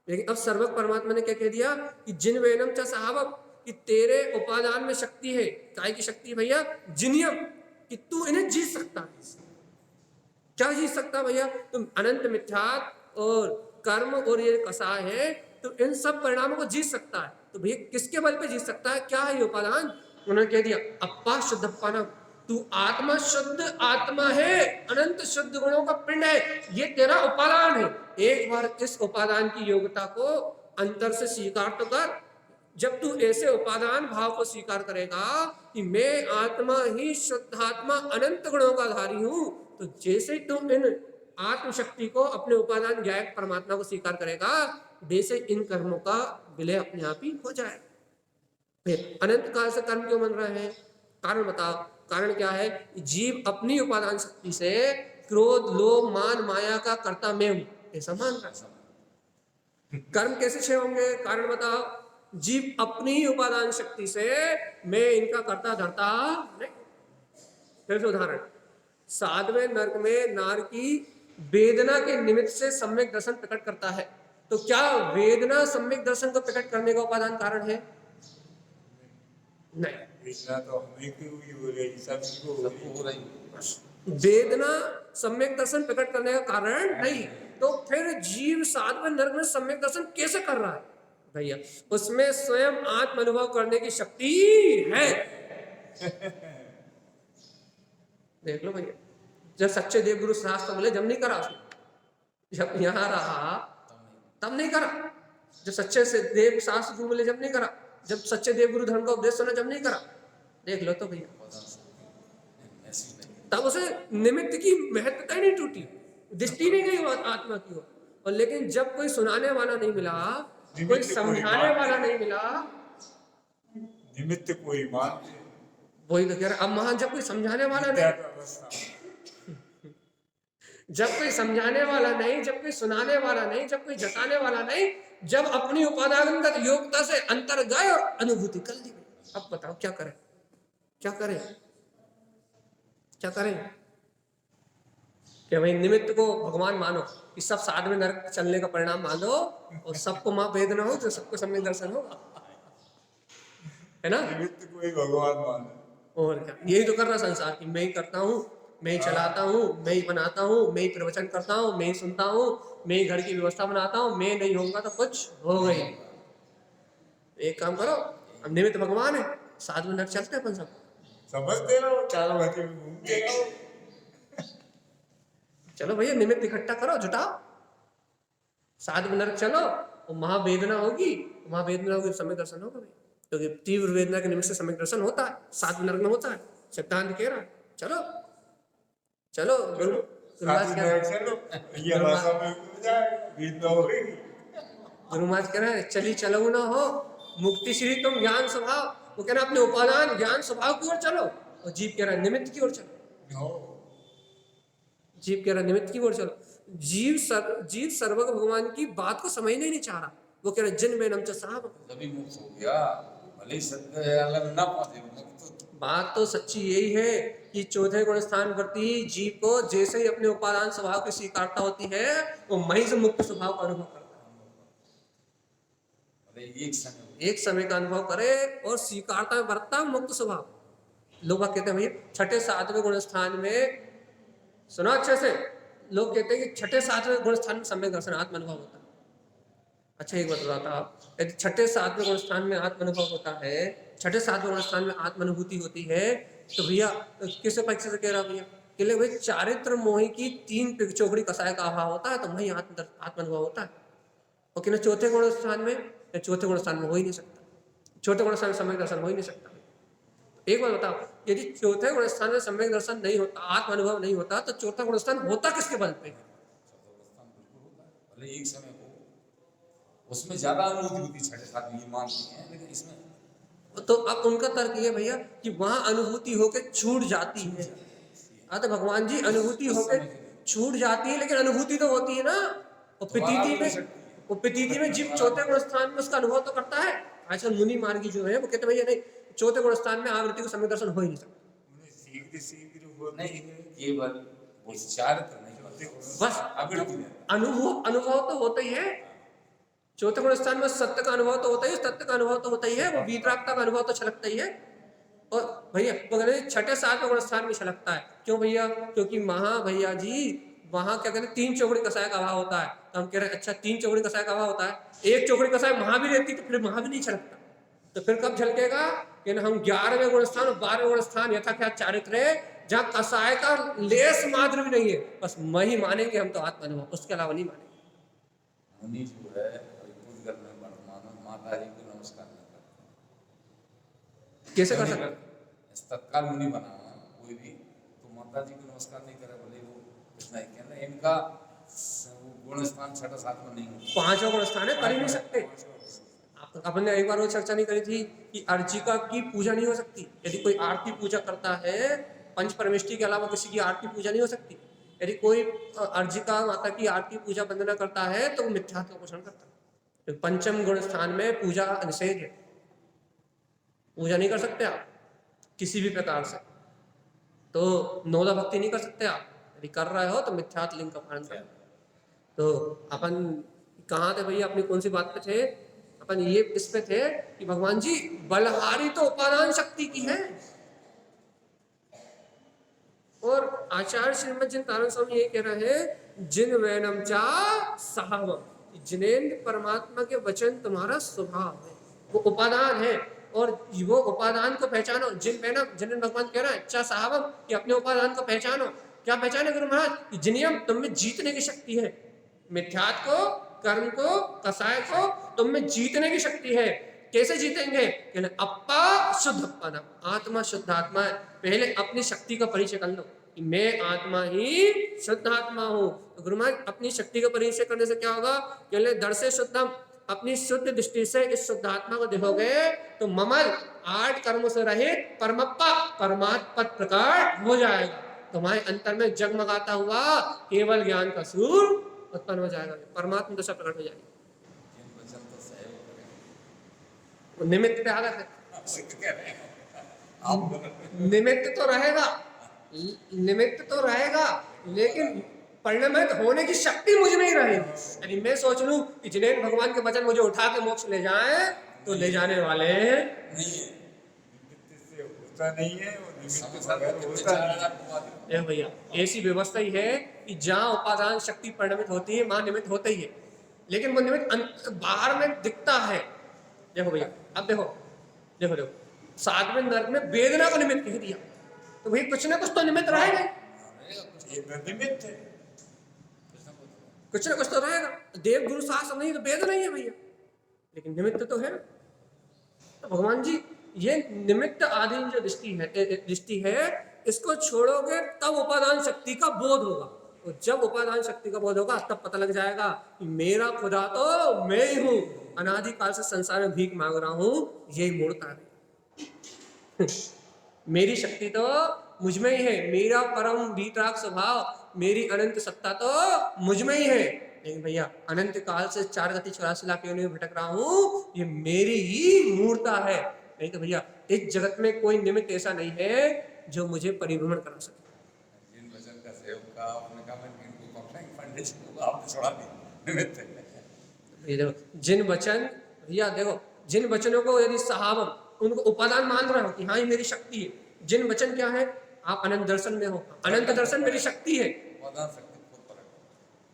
लेकिन अब सर्वज्ञ परमात्मा ने क्या कह दिया कि जिन वैनम च साहब, कि तेरे उपादान में शक्ति है। काहे की शक्ति है भैया? जिनियम, कि तू इन्हें जीत सकता है। क्या जीत सकता भैया? तुम अनंत मिथ्यात और कर्म और ये कसाय है, तो इन सब परिणामों को जीत सकता है। तो भैया किसके बल पे जीत सकता है? क्या है ये उपादान? उन्होंने कह दिया अप्पा शुद्धप्पाना, तू आत्मा शुद्ध आत्मा है, अनंत शुद्ध गुणों का पिंड है, ये तेरा उपादान है। एक बार इस उपादान की योग्यता को अंतर से स्वीकार तो कर। जब तू ऐसे उपादान भाव को स्वीकार करेगा कि मैं आत्मा ही शुद्ध आत्मा अनंत गुणों का धारी हूं, तो जैसे तुम इन आत्मशक्ति को, अपने उपादान ज्ञायक परमात्मा को स्वीकार करेगा, वैसे इन कर्मों का विलय अपने आप ही हो जाए। फिर अनंत काल से कर्म क्यों बन रहे हैं? कारण बताओ। कारण क्या है? जीव अपनी उपादान शक्ति से क्रोध, लोभ, मान, माया का कर्ता मैं हूं ऐसा मान रहा है। कर्म कैसे क्षय होंगे? कारण बताओ। जीव अपनी ही उपादान शक्ति से मैं इनका कर्ता धरता नहीं। फिर से उदाहरण, सातवें नरक में नार की वेदना के निमित्त से सम्यक दर्शन प्रकट करता है, तो क्या वेदना सम्यक दर्शन को प्रकट करने का उपादान कारण है? नहीं। वेदना तो हमें क्यों हो रही, सबको हो रही। वेदना सम्यक दर्शन प्रकट करने का कारण नहीं, तो फिर जीव सातवें नरक में सम्यक दर्शन कैसे कर रहा है भैया? उसमें स्वयं आत्म अनुभव करने की शक्ति है। देख लो भैया, जब सच्चे देवगुरु शास्त्र बोले जब नहीं करा उसने, जब यहाँ रहा तब नहीं करा। जब सच्चे से देव शास्त्र गुरु बोले जब नहीं करा, जब सच्चे देवगुरु धर्म का उपदेश सुना जब नहीं करा। देख लो तो भैया, तब उसे निमित्त की महत्वता ही नहीं टूटी, दृष्टि नहीं गई आत्मा की ओर। और लेकिन जब कोई सुनाने वाला नहीं मिला, कोई समझाने वाला नहीं मिला, निमित्त कोई मान, वही तो कह रहा। अब महान जब कोई समझाने वाला नहीं, जब कोई समझाने वाला नहीं, जब कोई सुनाने वाला नहीं, जब कोई जताने वाला नहीं, जब अपनी उपादानगत योग्यता से अंतर गए और अनुभूति कर ली, अब बताओ क्या करें? क्या करें? क्या करें? क्या भाई निमित्त को भगवान मानो कि सब साथ में नरक चलने का परिणाम मान लो, और सबको मां वेदना हो तो सबको सम्यक दर्शन होगा, है ना? निमित्त कोई भगवान मानो। और क्या, यही तो कर रहा संसार की, मैं ही करता हूँ, मैं ही चलाता हूँ, मैं ही बनाता हूँ, मैं ही प्रवचन करता हूँ, मैं ही सुनता हूँ, मैं ही घर की व्यवस्था बनाता हूँ, मैं नहीं होऊंगा तो कुछ होगा ही। एक काम करो, अब निमित्त भगवान है, साथ में नरक चलते अपन सब, समझते रहो, चारों घाटी में घूमते रहो। चलो भैया निमित्त इकट्ठा करो, जुटाओ, साथ में नरक चलो, और महावेदना होगी, महावेदना होगी तो सम्यक दर्शन होगा भाई, क्योंकि तीव्र वेदना के निमित्त से सम्यक दर्शन होता है, 7 नरक में होता है। सिद्धांत कह रहा है चलो चलो गुरु महाराज कह रहे हैं, चलो ये भाषा में हो जाए वेदना होगी। गुरु महाराज कह रहे हैं चली चलो ना हो मुक्ति श्री तुम ज्ञान स्वभाव, वो कह रहे हैं अपने उपादान ज्ञान स्वभाव की ओर चलो, और जीव कह रहा है निमित्त की ओर चलो, जीव कह रहा है निमित्त की ओर चलो। जीव सर्वज्ञ भगवान की बात को समझना ही नहीं चाह रहा, वो कह रहा है जिन में नमच साहब तभी मुक्त हो गया, भले ही सत्य अलग ना पहुंचे मुक्त। बात तो सच्ची यही है कि चौथे गुण स्थान प्रति जीव को जैसे ही अपने उपादान स्वभाव की स्वीकारता होती है वो महज मुक्त स्वभाव का अनुभव करता है, एक समय का अनुभव करे और स्वीकारता में बरतता मुक्त स्वभाव। लोग कहते हैं भैया छठे 7वें गुण स्थान में, सुना अच्छे से, लोग कहते हैं कि छठे 7वें गुण स्थान में सम्यक दर्शन आत्म अनुभव होता है। अच्छा एक बात बताता आप, यदि छठे 7वें गुण स्थान में आत्म अनुभव होता है, छठे 7वें गुण स्थान में आत्म अनुभूति होती है, तो भैया किस परीक्षा से कह रहा भैया कि ले भाई चारित्र मोही की 3 चौकड़ी कसाय का अभाव होता है तो वही आत्म अनुभव होता है। और कि चौथे गुण स्थान में, चौथे गुण स्थान में हो ही नहीं सकता, चौथे गुण स्थान में सम्यक दर्शन हो ही नहीं सकता। एक बात बताओ, यदि चौथे गुण स्थान में सम्यक दर्शन नहीं होता, आत्म अनुभव नहीं होता, तो चौथा गुण स्थान होता किसके बल पे? भले एक समय को उसमें ज्यादा अनुभूति होती, छठे 7वें ये मानती हैं, लेकिन इसमें तो अब उनका तर्क ये भैया कि वहां अनुभूति होके छूट जाती है। तो भगवान जी अनुभूति होके छूट जाती है, लेकिन अनुभूति तो होती है ना। और प्रतीति में जीव चौथे गुण स्थान में उसका अनुभव तो करता है। आजकल मुनि मार्गी जो है वो कहते भैया नहीं, चौथे गुण स्थान में आवृत्ति को सम्यक दर्शन हो ही नहीं सकता। बस अनुभव तो होता ही है, चौथे गुण स्थान में सत्य का अनुभव तो होता ही है, सत्य का अनुभव तो होता ही है, वो वीतरागता का अनुभव तो छलकता ही है। और भैया वो कहते हैं छठे 7वें गुण स्थान में छलकता है, क्यों भैया? क्योंकि भैया जी वहां क्या कहते हैं 3 चौकड़ी कसाय का अभाव होता है। तो हम कह रहे हैं अच्छा 3 चौकड़ी कसाय का अभाव होता है, एक चौकड़ी कसाय वहां भी रहती तो फिर वहां भी नहीं छलकता, तो फिर कब झलकेगा? कि हम 11वें गुण स्थान और 12वें गुण स्थान यथाख्यात चारित्र है, जहाँ कसाय का लेस मात्र भी नहीं है, बस वही मानेंगे हम तो आत्म अनुभव, उसके अलावा नहीं मानेंगे। मुनि जो है घर में माता जी को नमस्कार नहीं करते, कैसे कर सकते? तत्काल मुनि बना कोई भी तो माता जी को नमस्कार नहीं करे, बोले वो इतना ही कहना, इनका गुण स्थान छठा 7वां नहीं होता, 5वां गुण स्थान है, कर ही नहीं सकते। अपन ने एक बार वो चर्चा नहीं करी थी कि अर्चिका की पूजा नहीं हो सकती, यदि कोई आरती पूजा करता है, पंच परमेष्टि के अलावा किसी की आरती पूजा नहीं हो सकती। यदि कोई अर्चिका माता की आरती पूजा वंदना करता है तो वो मिथ्यात्व का पोषण करता है। तो 5वें गुण स्थान में पूजा निषेध है, पूजा नहीं कर सकते आप किसी भी प्रकार से, तो नौदा भक्ति नहीं कर सकते आप। यदि कर रहे हो तो मिथ्यात्व लिंग का पालन करें। तो अपन कहाँ थे भैया, अपनी कौन सी बात पे थे? अपन ये इस पे थे कि भगवान जी बलहारी तो उपादान शक्ति की है, और आचार्य श्रीमद जिन तारण स्वामी ये कह रहे हैं जिन वैनम चा साहवम, जिनेन्द्र परमात्मा के वचन तुम्हारा स्वभाव है, वो उपादान है, और वो उपादान को पहचानो। जिन वैनम, जिन भगवान कह रहा है चा साहवम कि अपने उपादान को पहचानो। क्या पहचाने गुरु महाराज? जिनियम तुम में जीतने की शक्ति है, मिथ्यात को, कर्म को, कसाय को तुम में जीतने की शक्ति है। कैसे जीतेंगे? अप्पा शुद्ध अप्पा नाम, आत्मा शुद्ध आत्मा है। पहले अपनी शक्ति का परिचय कर लो कि मैं आत्मा ही शुद्ध आत्मा हूँ। तो गुरु महाराज अपनी शक्ति का परिचय करने से क्या होगा? कहले दर से शुद्धम, अपनी शुद्ध दृष्टि से इस शुद्ध आत्मा को देखोगे तो ममल 8 कर्मों से रहित परमप्पा परमात्म पद प्रकट हो जाएगा। तुम्हारे अंतर में जगमगाता हुआ केवल ज्ञान का सूर्य उत्पन्न हो जाएगा, परमात्मा दशा प्रकट हो जाएगी। निमित्त पे आ गए, निमित्त तो रहेगा, निमित्त तो रहेगा, लेकिन परिणमित होने की शक्ति मुझ में ही रहेगी। यदि मैं सोच लूं कि जिनेन्द्र भगवान के वचन मुझे उठा के मोक्ष ले जाए, तो ले जाने वाले नहीं है। नहीं है, होता भैया ऐसी व्यवस्था ही है कि जहाँ उपादान शक्ति परिणमित होती है, वहां निमित्त होता ही है, लेकिन वो निमित्त बाहर में दिखता है। देखो भैया, अब देखो देखो देखो 7वें नरक में वेदना को निमित्त कह दिया, तो भैया कुछ ना कुछ तो निमित्त रहेगा, कुछ ना कुछ तो रहेगा। देव गुरु शास्त्र नहीं तो वेद नहीं है भैया, लेकिन निमित्त तो है। तो भगवान जी ये निमित्त आदि जो दृष्टि है इसको छोड़ोगे तब उपादान शक्ति का बोध होगा। और जब उपादान शक्ति का बोध होगा तब पता लग जाएगा कि मेरा खुदा तो मैं ही हूं, अनादिकाल से संसार में भीख मांग रहा हूं, यही मूर्ता है। मेरी शक्ति तो मुझ में ही है, मेरा परम वीतराग स्वभाव, मेरी अनंत सत्ता तो मुझ में ही है। लेकिन भैया अनंत काल से 4 गति 84 लाख योनियों में भटक रहा हूं, ये मेरी ही मूर्ता है। नहीं तो भैया इस जगत में कोई निमित्त ऐसा नहीं है जो मुझे परिभ्रमण करा सके। जिन वचन का सेवक का आपने कहा मैंने इनको पकड़ेंगे पंडित जी को, आपने छोड़ा नहीं निमित्त है। ये देखो जिन वचन, भैया देखो जिन वचनों को यदि साहब उनको उपादान मान रहे हो कि हाँ ये मेरी शक्ति है, जिन वचन क्या है, आप अनंत दर्शन में हो, अनंत दर्शन मेरी शक्ति है, उपादान शक्ति खुद पकड़,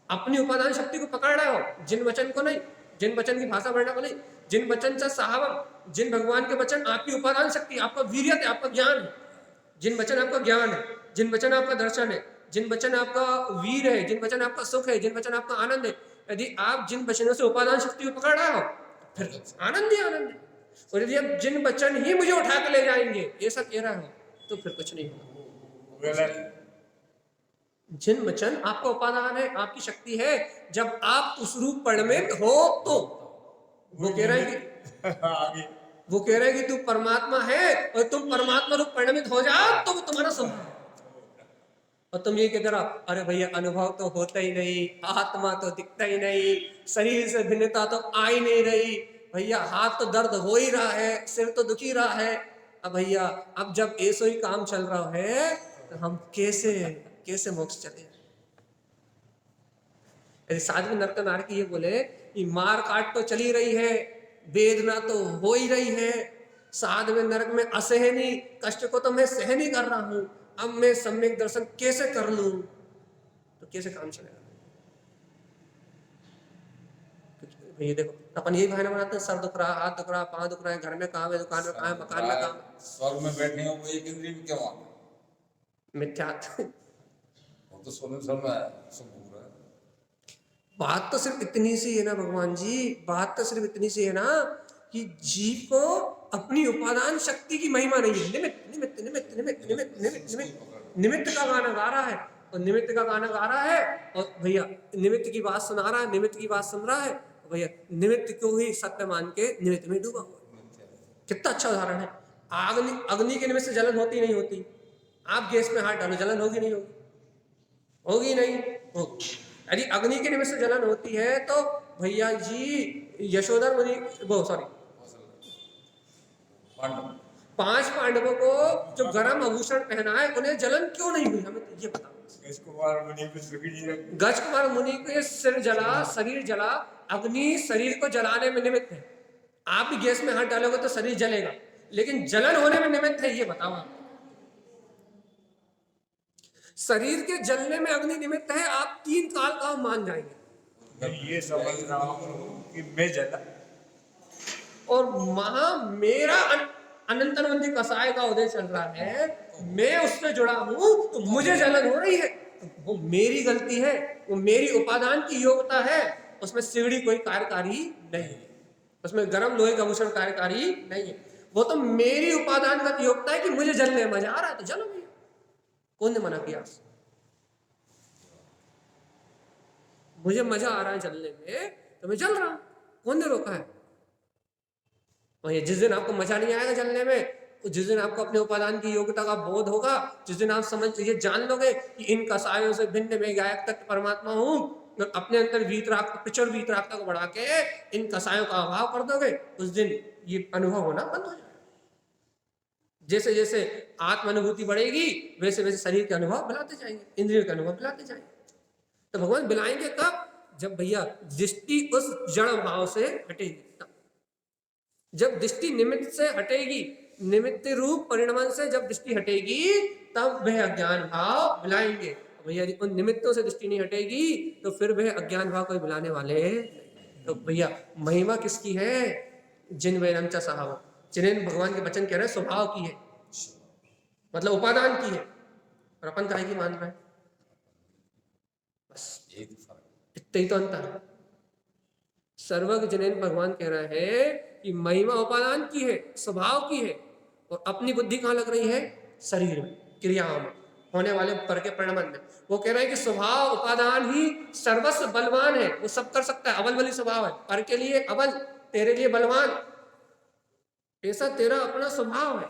अपनी उपादान शक्ति को पकड़ रहे हो, जिन वचन को नहीं, जिन वचन की भाषा बढ़ना को नहीं, जिन वचन से साहब, जिन भगवान के वचन आपकी उपादान शक्ति, आपका वीर्य है, आपका ज्ञान है, जिन वचन आपका ज्ञान है, जिन वचन आपका दर्शन है, जिन वचन आपका वीर है, जिन वचन आपका सुख है, जिन वचन आपका आनंद है, यदि आप जिन वचनों से उपादान शक्ति को पकड़ रहे हो फिर आनंद ही आनंद है। और यदि आप जिन वचन ही मुझे उठा के ले जाएंगे ऐसा कह रहे हो तो फिर कुछ नहीं होगा। जिन वचन आपका उपादान है, आपकी शक्ति है, जब आप उस रूप परिणमित हो तो वो कह रहे हैं कि वो कह रहे हैं कि तू परमात्मा है और तुम परमात्मा रूप परिणमित हो जाओ तो वो तुम्हारा संभव है। और तुम ये कहते रहो अरे भैया अनुभव तो होता ही नहीं, आत्मा तो दिखता ही नहीं, शरीर से भिन्नता तो आ ही नहीं रही, भैया हाथ तो दर्द हो ही रहा है, सिर तो दुख ही रहा है। अब भैया अब जब ऐसा ही काम चल रहा है तो हम कैसे मोक्ष चले। यदि साधु नरक नारकी ये बोले कि मार काट तो चली रही है, वेदना तो हो ही रही है, साध में नरक में असहनीय कष्ट को तो मैं सहन ही कर रहा हूं, अब मैं सम्यक दर्शन कैसे कर लूं, तो कैसे काम चलेगा। ये देखो अपन यही बहाना बनाते हैं, सर दुख रहा, हाथ दुख रहा, पांव दुख रहा है, घर में काम है, दुकान में काम है, मकान में काम है। स्वर्ग में बैठे हो वो एक इंद्रिय में क्यों आ गए? मिथ्यात्व। वो तो सोने सब में सब भूख रहा है। बात तो सिर्फ इतनी सी है ना भगवान जी, बात तो सिर्फ इतनी सी है ना कि जीव को अपनी उपादान शक्ति की महिमा नहीं है। निमित्त निमित्त निमित्त निमित्त निमित्त निमित्त निमित्त निमित्त का गाना गा रहा है और निमित्त का गाना गा रहा है और भैया निमित्त की बात सुना रहा है, निमित्त की बात सुन रहा है, भैया निमित्त को ही सत्य मान के निमित्त में डूबा हुआ। कितना अच्छा उदाहरण है। अग्नि के निमित्त से जलन होती नहीं होती, आप गैस में हाथ डालो जलन होगी नहीं होगी? होगी नहीं होगी। यदि अग्नि के निमित्त से जलन होती है तो भैया जी यशोधर मुनि वो सॉरी 5 पांडवों को जो गर्म आभूषण पहना है उन्हें जलन क्यों नहीं हुई, हमें तो ये बताओ। गज कुमार मुनि को ये सिर जला, शरीर जला, अग्नि शरीर को जलाने में निमित्त है। आप भी गैस में हाथ डालोगे तो शरीर जलेगा, लेकिन जलन होने में निमित्त है, ये बताओ आप। शरीर के जलने में अग्नि निमित्त है, आप 3 काल का मान जाएंगे। ये समझ रहा हूँ कि मैं जला और मेरा अनंतरवंती कसाय का उदय चल रहा है, मैं उससे जुड़ा हूं तो मुझे जलन हो रही है, वो मेरी गलती है, वो मेरी उपादान की योग्यता है। उसमें सिगड़ी कोई कार्यकारी नहीं है, उसमें गर्म लोहे का आभूषण कार्यकारी नहीं है, वो तो मेरी उपादान का योग्यता है कि मुझे जलने में मजा आ रहा है तो जलो भैया। कौन ने मना किया? मुझे मजा आ रहा है जलने में तो मैं जल रहा हूं, कौन ने रोका है? और ये जिस दिन आपको मजा नहीं आएगा जलने में, जिस दिन आपको अपने उपादान की योग्यता का बोध होगा, जिस दिन आप ये जान लोगे कि इन कसायों से भिन्न में गायक तत्व परमात्मा हूं, और अपने अंदर पिचर वीतरागता को बढ़ा के इन कसायों का अभाव कर दोगे, उस दिन ये अनुभव होना बंद हो जाएगा। जैसे जैसे आत्म अनुभूति बढ़ेगी वैसे वैसे शरीर के अनुभव बुलाते जाएंगे, इंद्रियों के अनुभव बुलाते जाएंगे। तो भगवान बुलाएंगे कब? जब भैया दृष्टि उस जड़ भाव से हटेगी। जब दृष्टि निमित्त से हटेगी, निमित्त रूप परिणमन से जब दृष्टि हटेगी तब वह अज्ञान भाव बुलाएंगे। भैया यदि उन निमित्तों से दृष्टि नहीं हटेगी तो फिर वह अज्ञान भाव कोई बुलाने वाले। तो भैया महिमा किसकी है? जिन वैनम च साहब, जिन्हें भगवान के वचन कह रहे हैं स्वभाव की है, मतलब उपादान की है, और अपन काहे की मान रहे हैं? बस यही तो फर्क है। तो ये तो अंतर है। सर्वज्ञ जनेन भगवान कह रहा है कि महिमा उपादान की है, स्वभाव की है, और अपनी बुद्धि कहाँ लग रही है? शरीर में, क्रियाओं में, होने वाले पर के परिणाम में। वो कह रहे हैं कि स्वभाव उपादान ही सर्वस्व बलवान है, वो सब कर सकता है, अबल बली स्वभाव है, पर के लिए अबल, तेरे लिए बलवान, ऐसा तेरा अपना स्वभाव है।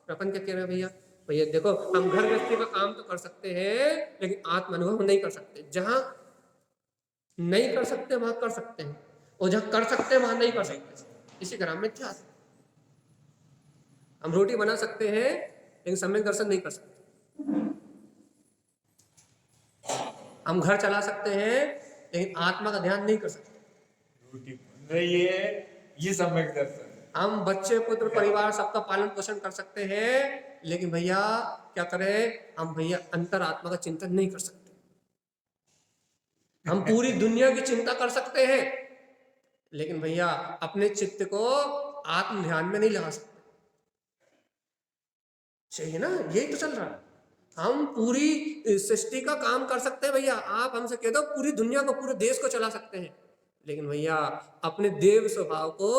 अपन क्या कह रहे हैं भैया? भैया देखो, हम घर गृहस्थी का काम तो कर सकते हैं, लेकिन आत्म अनुभव नहीं कर सकते। जहां नहीं कर सकते वहां कर सकते हैं, और जहां कर सकते हैं वहां नहीं कर सकते। इसी ग्राम में क्या, हम रोटी बना सकते हैं लेकिन सम्यक दर्शन नहीं कर सकते। हम घर चला सकते हैं लेकिन आत्मा का ध्यान नहीं कर सकते। रोटी बन रही है, ये सम्यक दर्शन। हम बच्चे पुत्र परिवार सबका पालन पोषण कर सकते हैं, लेकिन भैया क्या करें, हम भैया अंतर आत्मा का चिंतन नहीं कर सकते। हम पूरी दुनिया की चिंता कर सकते हैं, लेकिन भैया अपने चित्त को आत्म ध्यान में नहीं लगा सकते। चाहिए ना, यही तो चल रहा है। हम पूरी सृष्टि का काम कर सकते हैं भैया, आप हमसे कह दो पूरी दुनिया को, पूरे देश को चला सकते हैं, लेकिन भैया अपने देव स्वभाव को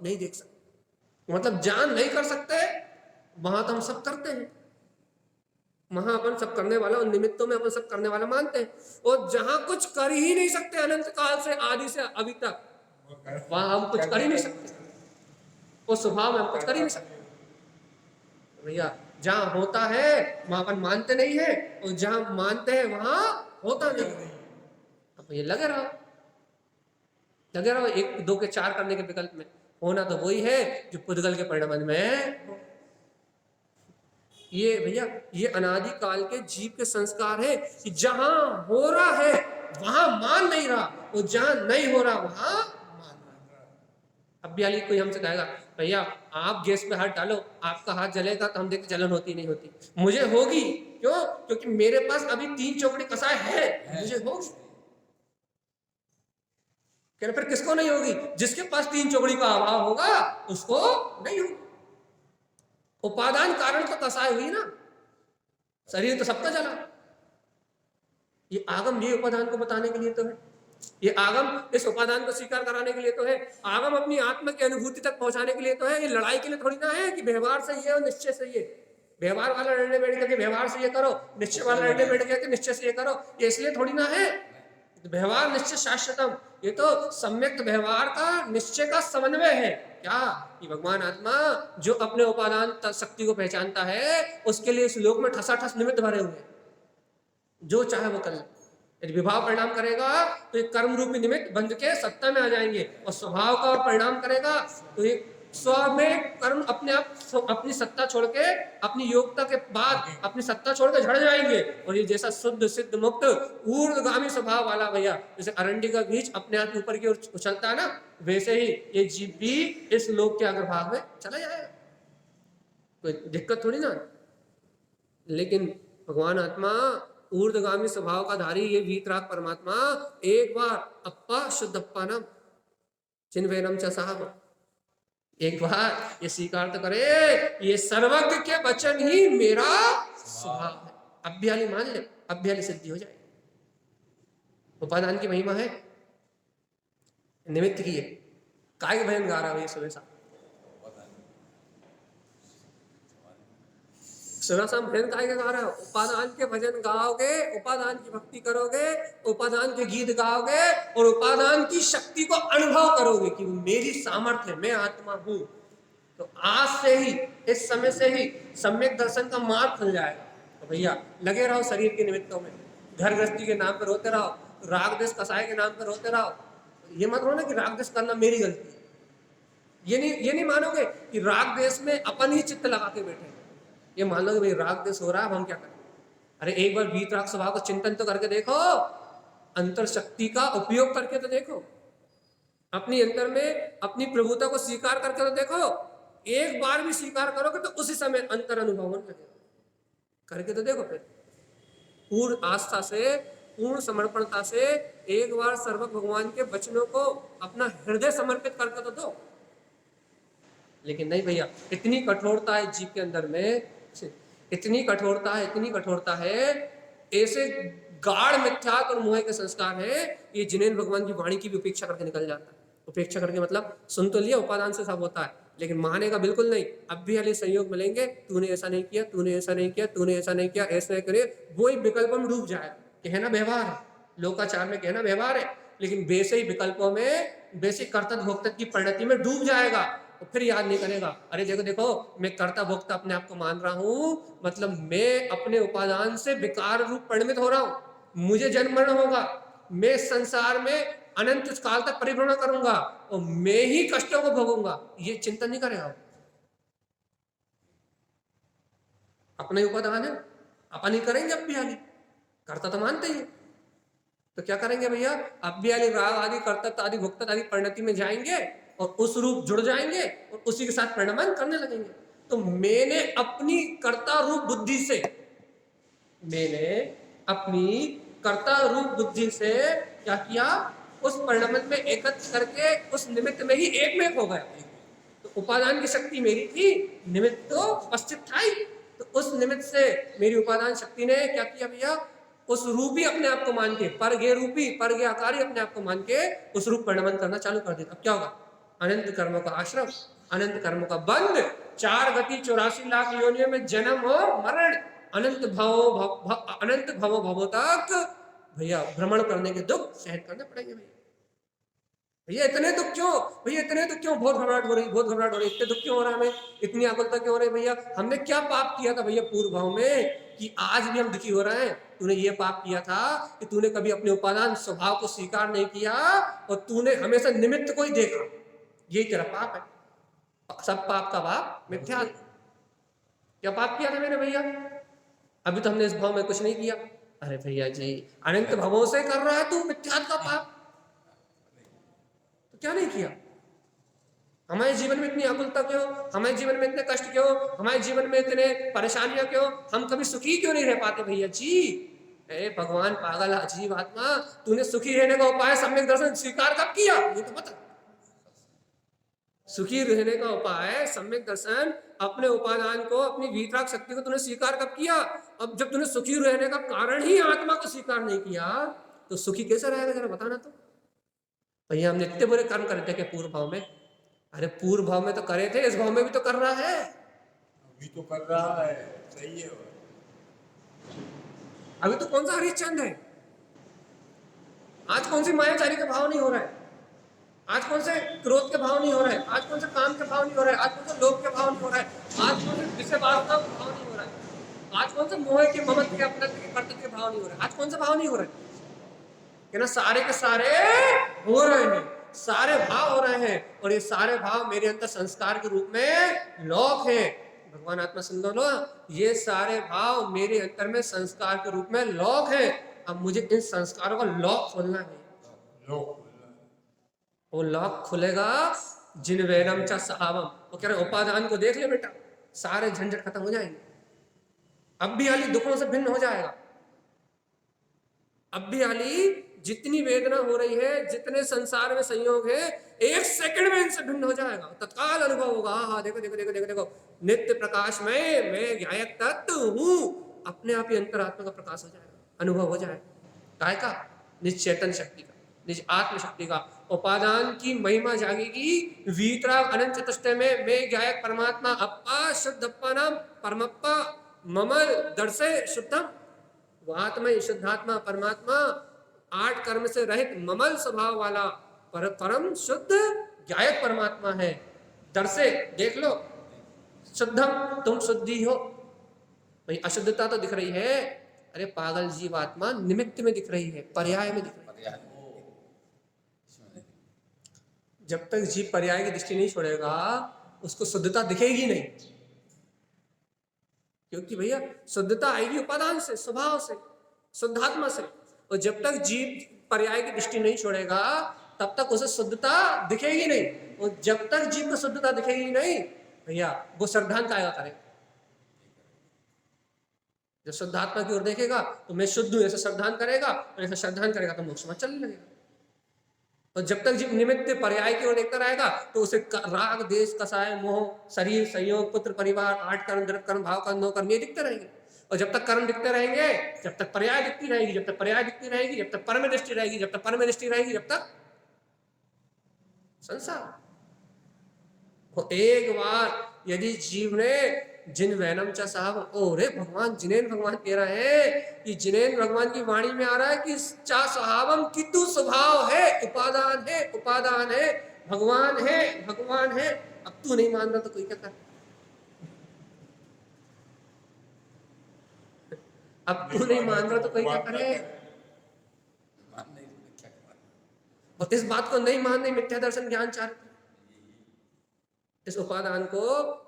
नहीं देख सकते। मतलब जान नहीं कर सकते, वहां तो हम सब करते हैं, वहां अपन सब करने वाला, उन निमित्तों में अपन सब करने वाला मानते हैं, और जहां कुछ कर ही नहीं सकते अनंत काल से आदि से अभी तक, वहां हम कुछ कर ही नहीं सकते, उस स्वभाव में हम कुछ कर ही नहीं सकते भैया। जहां होता है वहां अपन मानते नहीं है, और जहां मानते हैं वहां होता नहीं। अब ये लगे रहो एक दो के चार करने के विकल्प में, होना तो वही है जो पुद्गल के परिणाम में। ये भैया ये अनादि काल के जीव के संस्कार है कि जहां हो रहा है वहां मान नहीं रहा, और जहां नहीं हो रहा वहां मान रहा। अब भी कोई हमसे कहेगा भैया आप गैस पे हाथ डालो, आपका हाथ जलेगा, तो हम देखते जलन होती नहीं होती। मुझे होगी, क्यों? क्योंकि मेरे पास अभी 3 चौकड़ी कसाय है, मुझे होगी। कह रहे फिर किसको नहीं होगी? जिसके पास 3 चौकड़ी का अभाव होगा उसको नहीं होगी। उपादान कारण तो कसाय हुई ना, शरीर तो सबका जला। ये आगम ये उपादान को बताने के लिए तो है, ये आगम इस उपादान को स्वीकार कराने के लिए तो है, आगम अपनी आत्मा की अनुभूति तक पहुंचाने के लिए तो है। ये लड़ाई के लिए थोड़ी ना है कि व्यवहार सही है और निश्चय सही है। व्यवहार वाला लड़ने बैठ गया कि व्यवहार से ये करो, निश्चय वाला लड़ने बैठ गया कि निश्चय से ये करो, ये इसलिए थोड़ी ना है। व्यवहार निश्चय शाश्वतम, ये तो सम्यक व्यवहार का निश्चय का समन्वय है। क्या कि भगवान आत्मा जो अपने उपादान शक्ति को पहचानता है, उसके लिए इस लोक में ठसाठस निमित्त भरे हुए हैं, जो चाहे वो कर ले। यदि विभाव परिणाम करेगा तो एक कर्म रूपी निमित्त बंध के सत्ता में आ जाएंगे, और स्वभाव का परिणाम करेगा तो एक स्व में कर्म अपने आप अपनी सत्ता छोड़ के, अपनी योग्यता के बाद अपनी सत्ता छोड़ के झड़ जाएंगे। और ये जैसा शुद्ध सिद्ध मुक्त ऊर्ध्वगामी स्वभाव वाला भैया, जैसे अरंडी का बीज अपने आप ऊपर की ओर उछलता है ना, वैसे ही ये जीव भी इस लोक के अग्रभाग में चला जाएगा, कोई दिक्कत थोड़ी ना। लेकिन भगवान आत्मा ऊर्ध्वगामी स्वभाव का धारी, ये वीतराग परमात्मा एक बार अप्पा शुद्धप्पा नाम चिन्वैनम च साहब, एक बार ये स्वीकार तो करे, ये सर्वज्ञ के वचन ही मेरा स्वभाव है। अभ्याली मान ले, अभ्याली सिद्धि हो जाए। उपादान की महिमा है, निमित्त की है। काय के भजन गा रहा है सुबह शाम, सुबह शाम भजन काय के गा रहा है? उपादान के भजन गाओगे, उपादान की भक्ति करोगे, उपादान के गीत गाओगे, और उपादान की शक्ति को अनुभव करोगे कि मेरी सामर्थ्य, मैं आत्मा हूं, तो आज से ही, इस समय से ही सम्यक दर्शन का मार्ग खुल जाएगा। तो भैया लगे रहो शरीर के निमित्तों में, घर गृहस्थी के नाम पर रोते रहो, राग देश कसाय के नाम पर रोते रहो। ये मत रो ना कि राग देश करना मेरी गलती है। ये नहीं मानोगे कि राग देश में अपन ही चित्त लगा के बैठे, ये मान लो कि भाई राग देश हो रहा है, अब हम क्या करें? अरे एक बार वीतराग स्वभाव का चिंतन तो करके देखो, अंतर शक्ति का उपयोग करके तो देखो, अपनी अंतर में अपनी प्रभुता को स्वीकार करके तो देखो। एक बार भी स्वीकार करोगे तो उसी समय अंतर अनुभव होने लगेगा, करके तो देखो। फिर पूर्ण आस्था से, पूर्ण समर्पणता से एक बार सर्व भगवान के वचनों को अपना हृदय समर्पित करके तो दो। लेकिन नहीं भैया, इतनी कठोरता है जीव के अंदर में, इतनी कठोरता है, ऐसे गाढ़ मिथ्यात्व और मोह के संस्कार है, ये जिनेंद्र भगवान की वाणी की भी उपेक्षा करके निकल जाता है। उपेक्षा करके मतलब सुन तो लिया, उपादान से सब होता है, लेकिन मानेगा बिल्कुल नहीं। अब भी अली संयोग मिलेंगे, तूने ऐसा नहीं किया, तूने ऐसा नहीं किया, तूने ऐसा नहीं किया, ऐसा करे, वही विकल्पों में डूब जाए। कहना व्यवहार है, लोकाचार में कहना व्यवहार है, लेकिन वैसे ही विकल्पों में, वैसे कर्तव्य भोक्तव्य की परिणति में डूब जाएगा और फिर याद नहीं करेगा। अरे देखो देखो, मैं कर्ता भोक्ता अपने आप को मान रहा हूँ, मतलब मैं अपने उपादान से विकार रूप परिणमित हो रहा हूँ, मुझे जन्म मरण होगा, मैं संसार में अनंत काल तक परिभ्रमण करूंगा और मैं ही कष्टों को भोगूंगा, ये चिंतन नहीं करेगा। अपने उपादान है, अपन ही करेंगे। अब भी आगे कर्ता तो मानते ही है, तो क्या करेंगे भैया, अब भी आगे राग आदि कर्तव्य आदि भोक्तव्य आदि परिणति में जाएंगे और उस रूप जुड़ जाएंगे और उसी के साथ परिणमन करने लगेंगे। तो मैंने अपनी कर्ता रूप बुद्धि से, मैंने अपनी कर्ता रूप बुद्धि से क्या किया, उस परिणमन में एकत्र करके उस निमित्त में ही एक में हो गया। तो उपादान की शक्ति मेरी थी, निमित्त तो उपस्थित था ही, तो उस निमित्त से मेरी उपादान शक्ति ने क्या किया भैया, उस रूप ही अपने आप को मान के, पर गे रूपी, पर गे आकार ही अपने आप को मान के उस रूप परिणमन करना चालू कर दिया। अब क्या होगा, अनंत कर्मों का आश्रम, अनंत कर्मों का बंध, 4 गति 84 लाख योनियों में जन्म और मरण, अनंत भवों भवों तक भैया भ्रमण करने के दुख सहन करने पड़ेंगे। भैया इतने दुख क्यों, भैया इतने दुख क्यों, बहुत घबराहट हो रही, बहुत घबराहट हो रही, इतने दुख क्यों हो रहा है हमें, इतनी आकुलता क्यों हो रही भैया, हमने क्या पाप किया था भैया पूर्व भाव में कि आज भी हम दुखी हो रहे हैं। तूने ये पाप किया था कि तूने कभी अपने उपादान स्वभाव को स्वीकार नहीं किया और तूने हमेशा निमित्त को ही देखा, यही तेरा पाप है। सब पाप का बाप मिथ्या। क्या पाप किया था मैंने भैया, अभी तो हमने इस भाव में कुछ नहीं किया। अरे भैया जी, अनंत भावों से कर रहा है तू मिथ्यात्व का पाप, तो क्या नहीं किया। हमारे जीवन में इतनी आकुलता क्यों, हमारे जीवन में इतने कष्ट क्यों, हमारे जीवन में इतने परेशानियां क्यों, हम कभी सुखी क्यों नहीं रह पाते भैया जी। अरे भगवान पागल अजीब आत्मा, तूने सुखी रहने का उपाय सम्यक दर्शन स्वीकार कब किया, ये तो बता। सुखी रहने का उपाय सम्यक दर्शन, अपने उपादान को, अपनी वीतराग शक्ति को तूने स्वीकार कब किया। अब जब तूने सुखी रहने का कारण ही आत्मा को स्वीकार नहीं किया तो सुखी कैसे रहेगा, जरा बताना तो। भैया हमने इतने बुरे कर्म करे थे कि पूर्व भाव में, अरे पूर्व भाव में तो करे थे, इस भाव में भी तो कर रहा है, अभी तो कर रहा है, सही है। अभी तो कौन सा हरिश्चंद है, आज कौन सी मायाचारी का भाव नहीं हो रहा है, आज कौन से क्रोध के भाव नहीं हो रहा है, आज कौन से काम के भाव नहीं हो रहा है, आज कौन से लोभ के भाव नहीं हो रहा है, आज कौन से विषय वासना के भाव नहीं हो रहा है, आज कौन से मोह के, ममत्व के, अपने के, कर्तव्य के भाव नहीं हो रहा है, आज कौन से भाव नहीं हो रहे हैं। ना सारे के सारे हो रहे हैं, सारे भाव हो रहे हैं और ये सारे भाव मेरे अंतर संस्कार के रूप में लॉक है। भगवान आत्मा सुन लो, ये सारे भाव मेरे अंतर में संस्कार के रूप में लॉक है। अब मुझे इन संस्कारों का लॉक खोलना है, वो लॉक खुलेगा जिन वैरम चा सहावम। वो कह रहे उपादान को देख ले बेटा, सारे झंझट खत्म हो जाएंगे, अब भी हाली दुखों से भिन्न हो जाएगा। अब भी हाली जितनी वेदना हो रही है, जितने संसार में संयोग है, 1 सेकंड में इनसे भिन्न हो जाएगा, तत्काल अनुभव होगा। हाँ देखो देखो देखो देखो देखो, नित्य प्रकाश में मैं ज्ञायक तत्व हूं, अपने आप ही अंतरात्मा का प्रकाश हो जाएगा, अनुभव हो जाएगा। काय का, निज चेतन शक्ति का, निज आत्म शक्ति का। उपादान की महिमा जागेगी, वीतराग अनंत चतुष्टय में मैं ज्ञायक परमात्मा अप्पा शुद्धप्पा नाम परमप्पा ममल दर्शे शुद्धम, वो आत्मा शुद्धात्मा परमात्मा 8 कर्म से रहित ममल स्वभाव वाला परम शुद्ध ज्ञायक परमात्मा है। दर्शे देख लो, शुद्धम तुम शुद्धि हो भाई, अशुद्धता तो दिख रही है, अरे पागल जीवात्मा निमित्त में दिख रही है, पर्याय में दिख रही है। जब तक जीव पर्याय की दृष्टि नहीं छोड़ेगा उसको शुद्धता दिखेगी नहीं, क्योंकि भैया शुद्धता आएगी उपादान से, स्वभाव से, शुद्धात्मा से। और जब तक जीव पर्याय की दृष्टि नहीं छोड़ेगा तब तक उसे शुद्धता दिखेगी नहीं, और जब तक जीव को शुद्धता दिखेगी नहीं भैया वो श्रद्धांत आएगा करेगा। जब शुद्धात्मा की ओर देखेगा तो मैं शुद्ध हूं ऐसा श्रद्धांत करेगा, और ऐसा श्रद्धांत करेगा तो मोक्ष में चलने लगेगा। और जब तक जीव निमित्त पर्याय की ओर देखता रहेगा तो उसे राग देश कसाय मोह शरीर संयोग पुत्र परिवार 8 कर्म दृढ़ कर्म भाव कर्म 9 कर्म ये दिखते रहेंगे। और जब तक कर्म दिखते रहेंगे, जब तक पर्याय दिखती रहेगी, जब तक पर्याय दिखती रहेगी, जब तक परम दृष्टि रहेगी, जब तक परम दृष्टि रहेगी, जब तक संसार। तो एक बार यदि जीव ने जिन वैनम च साहब, ओ रे भगवान जिनेन भगवान कह रहे हैं कि जिनेन भगवान की वाणी में आ रहा है कि चा सहावम कितु स्वभाव है, उपादान है, उपादान है, भगवान है, भगवान है। अब तू नहीं मान रहा तो कोई क्या कर, अब तू नहीं मान रहा तो कोई क्या करे। मान नहीं रहे, क्या करें? और इस बात को नहीं मानने मिथ्या दर्शन ज्ञान चाहते, इस उपादान को,